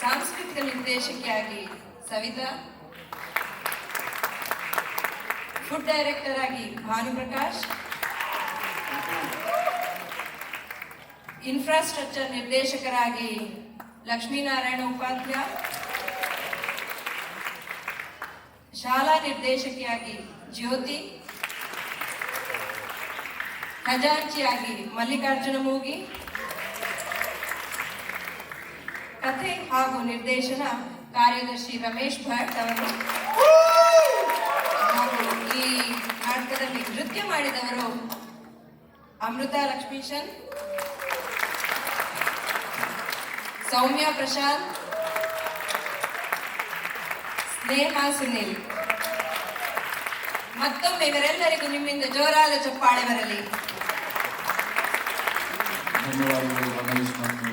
ಸಾಂಸ್ಕೃತಿಕ ನಿರ್ದೇಶಕಿಯಾಗಿ ಸವಿತಾ, ಫುಡ್ ಡೈರೆಕ್ಟರ್ ಆಗಿ ಭಾನುಪ್ರಕಾಶ್, ಇನ್ಫ್ರಾಸ್ಟ್ರಕ್ಚರ್ ನಿರ್ದೇಶಕರಾಗಿ ಲಕ್ಷ್ಮೀನಾರಾಯಣ ಉಪಾಧ್ಯಾಯ, ಶಾಲಾ ನಿರ್ದೇಶಕಿಯಾಗಿ ಜ್ಯೋತಿ, ಖಜಾಂಚಿಯಾಗಿ ಮಲ್ಲಿಕಾರ್ಜುನ ಮೂಗಿ, ಕಥೆ ಹಾಗೂ ನಿರ್ದೇಶನ ಕಾರ್ಯದರ್ಶಿ ರಮೇಶ್ ಭಟ್ ಅವರು, ಹಾಗೂ ಈ ನಾಟಕದಲ್ಲಿ ನೃತ್ಯ ಮಾಡಿದವರು ಅಮೃತ ಲಕ್ಷ್ಮೀಶನ್, ಸೌಮ್ಯ ಪ್ರಶಾಂತ್, ಸ್ನೇಹ ಸುನಿಲ್. ಮತ್ತೊಮ್ಮೆ ಇವರೆಲ್ಲರಿಗೂ ನಿಮ್ಮಿಂದ ಜೋರಾದ ಚಪ್ಪಾಳೆ ಬರಲಿ. ಧನ್ಯವಾದಗಳು ರಮೇಶ್ ಮತ್ತು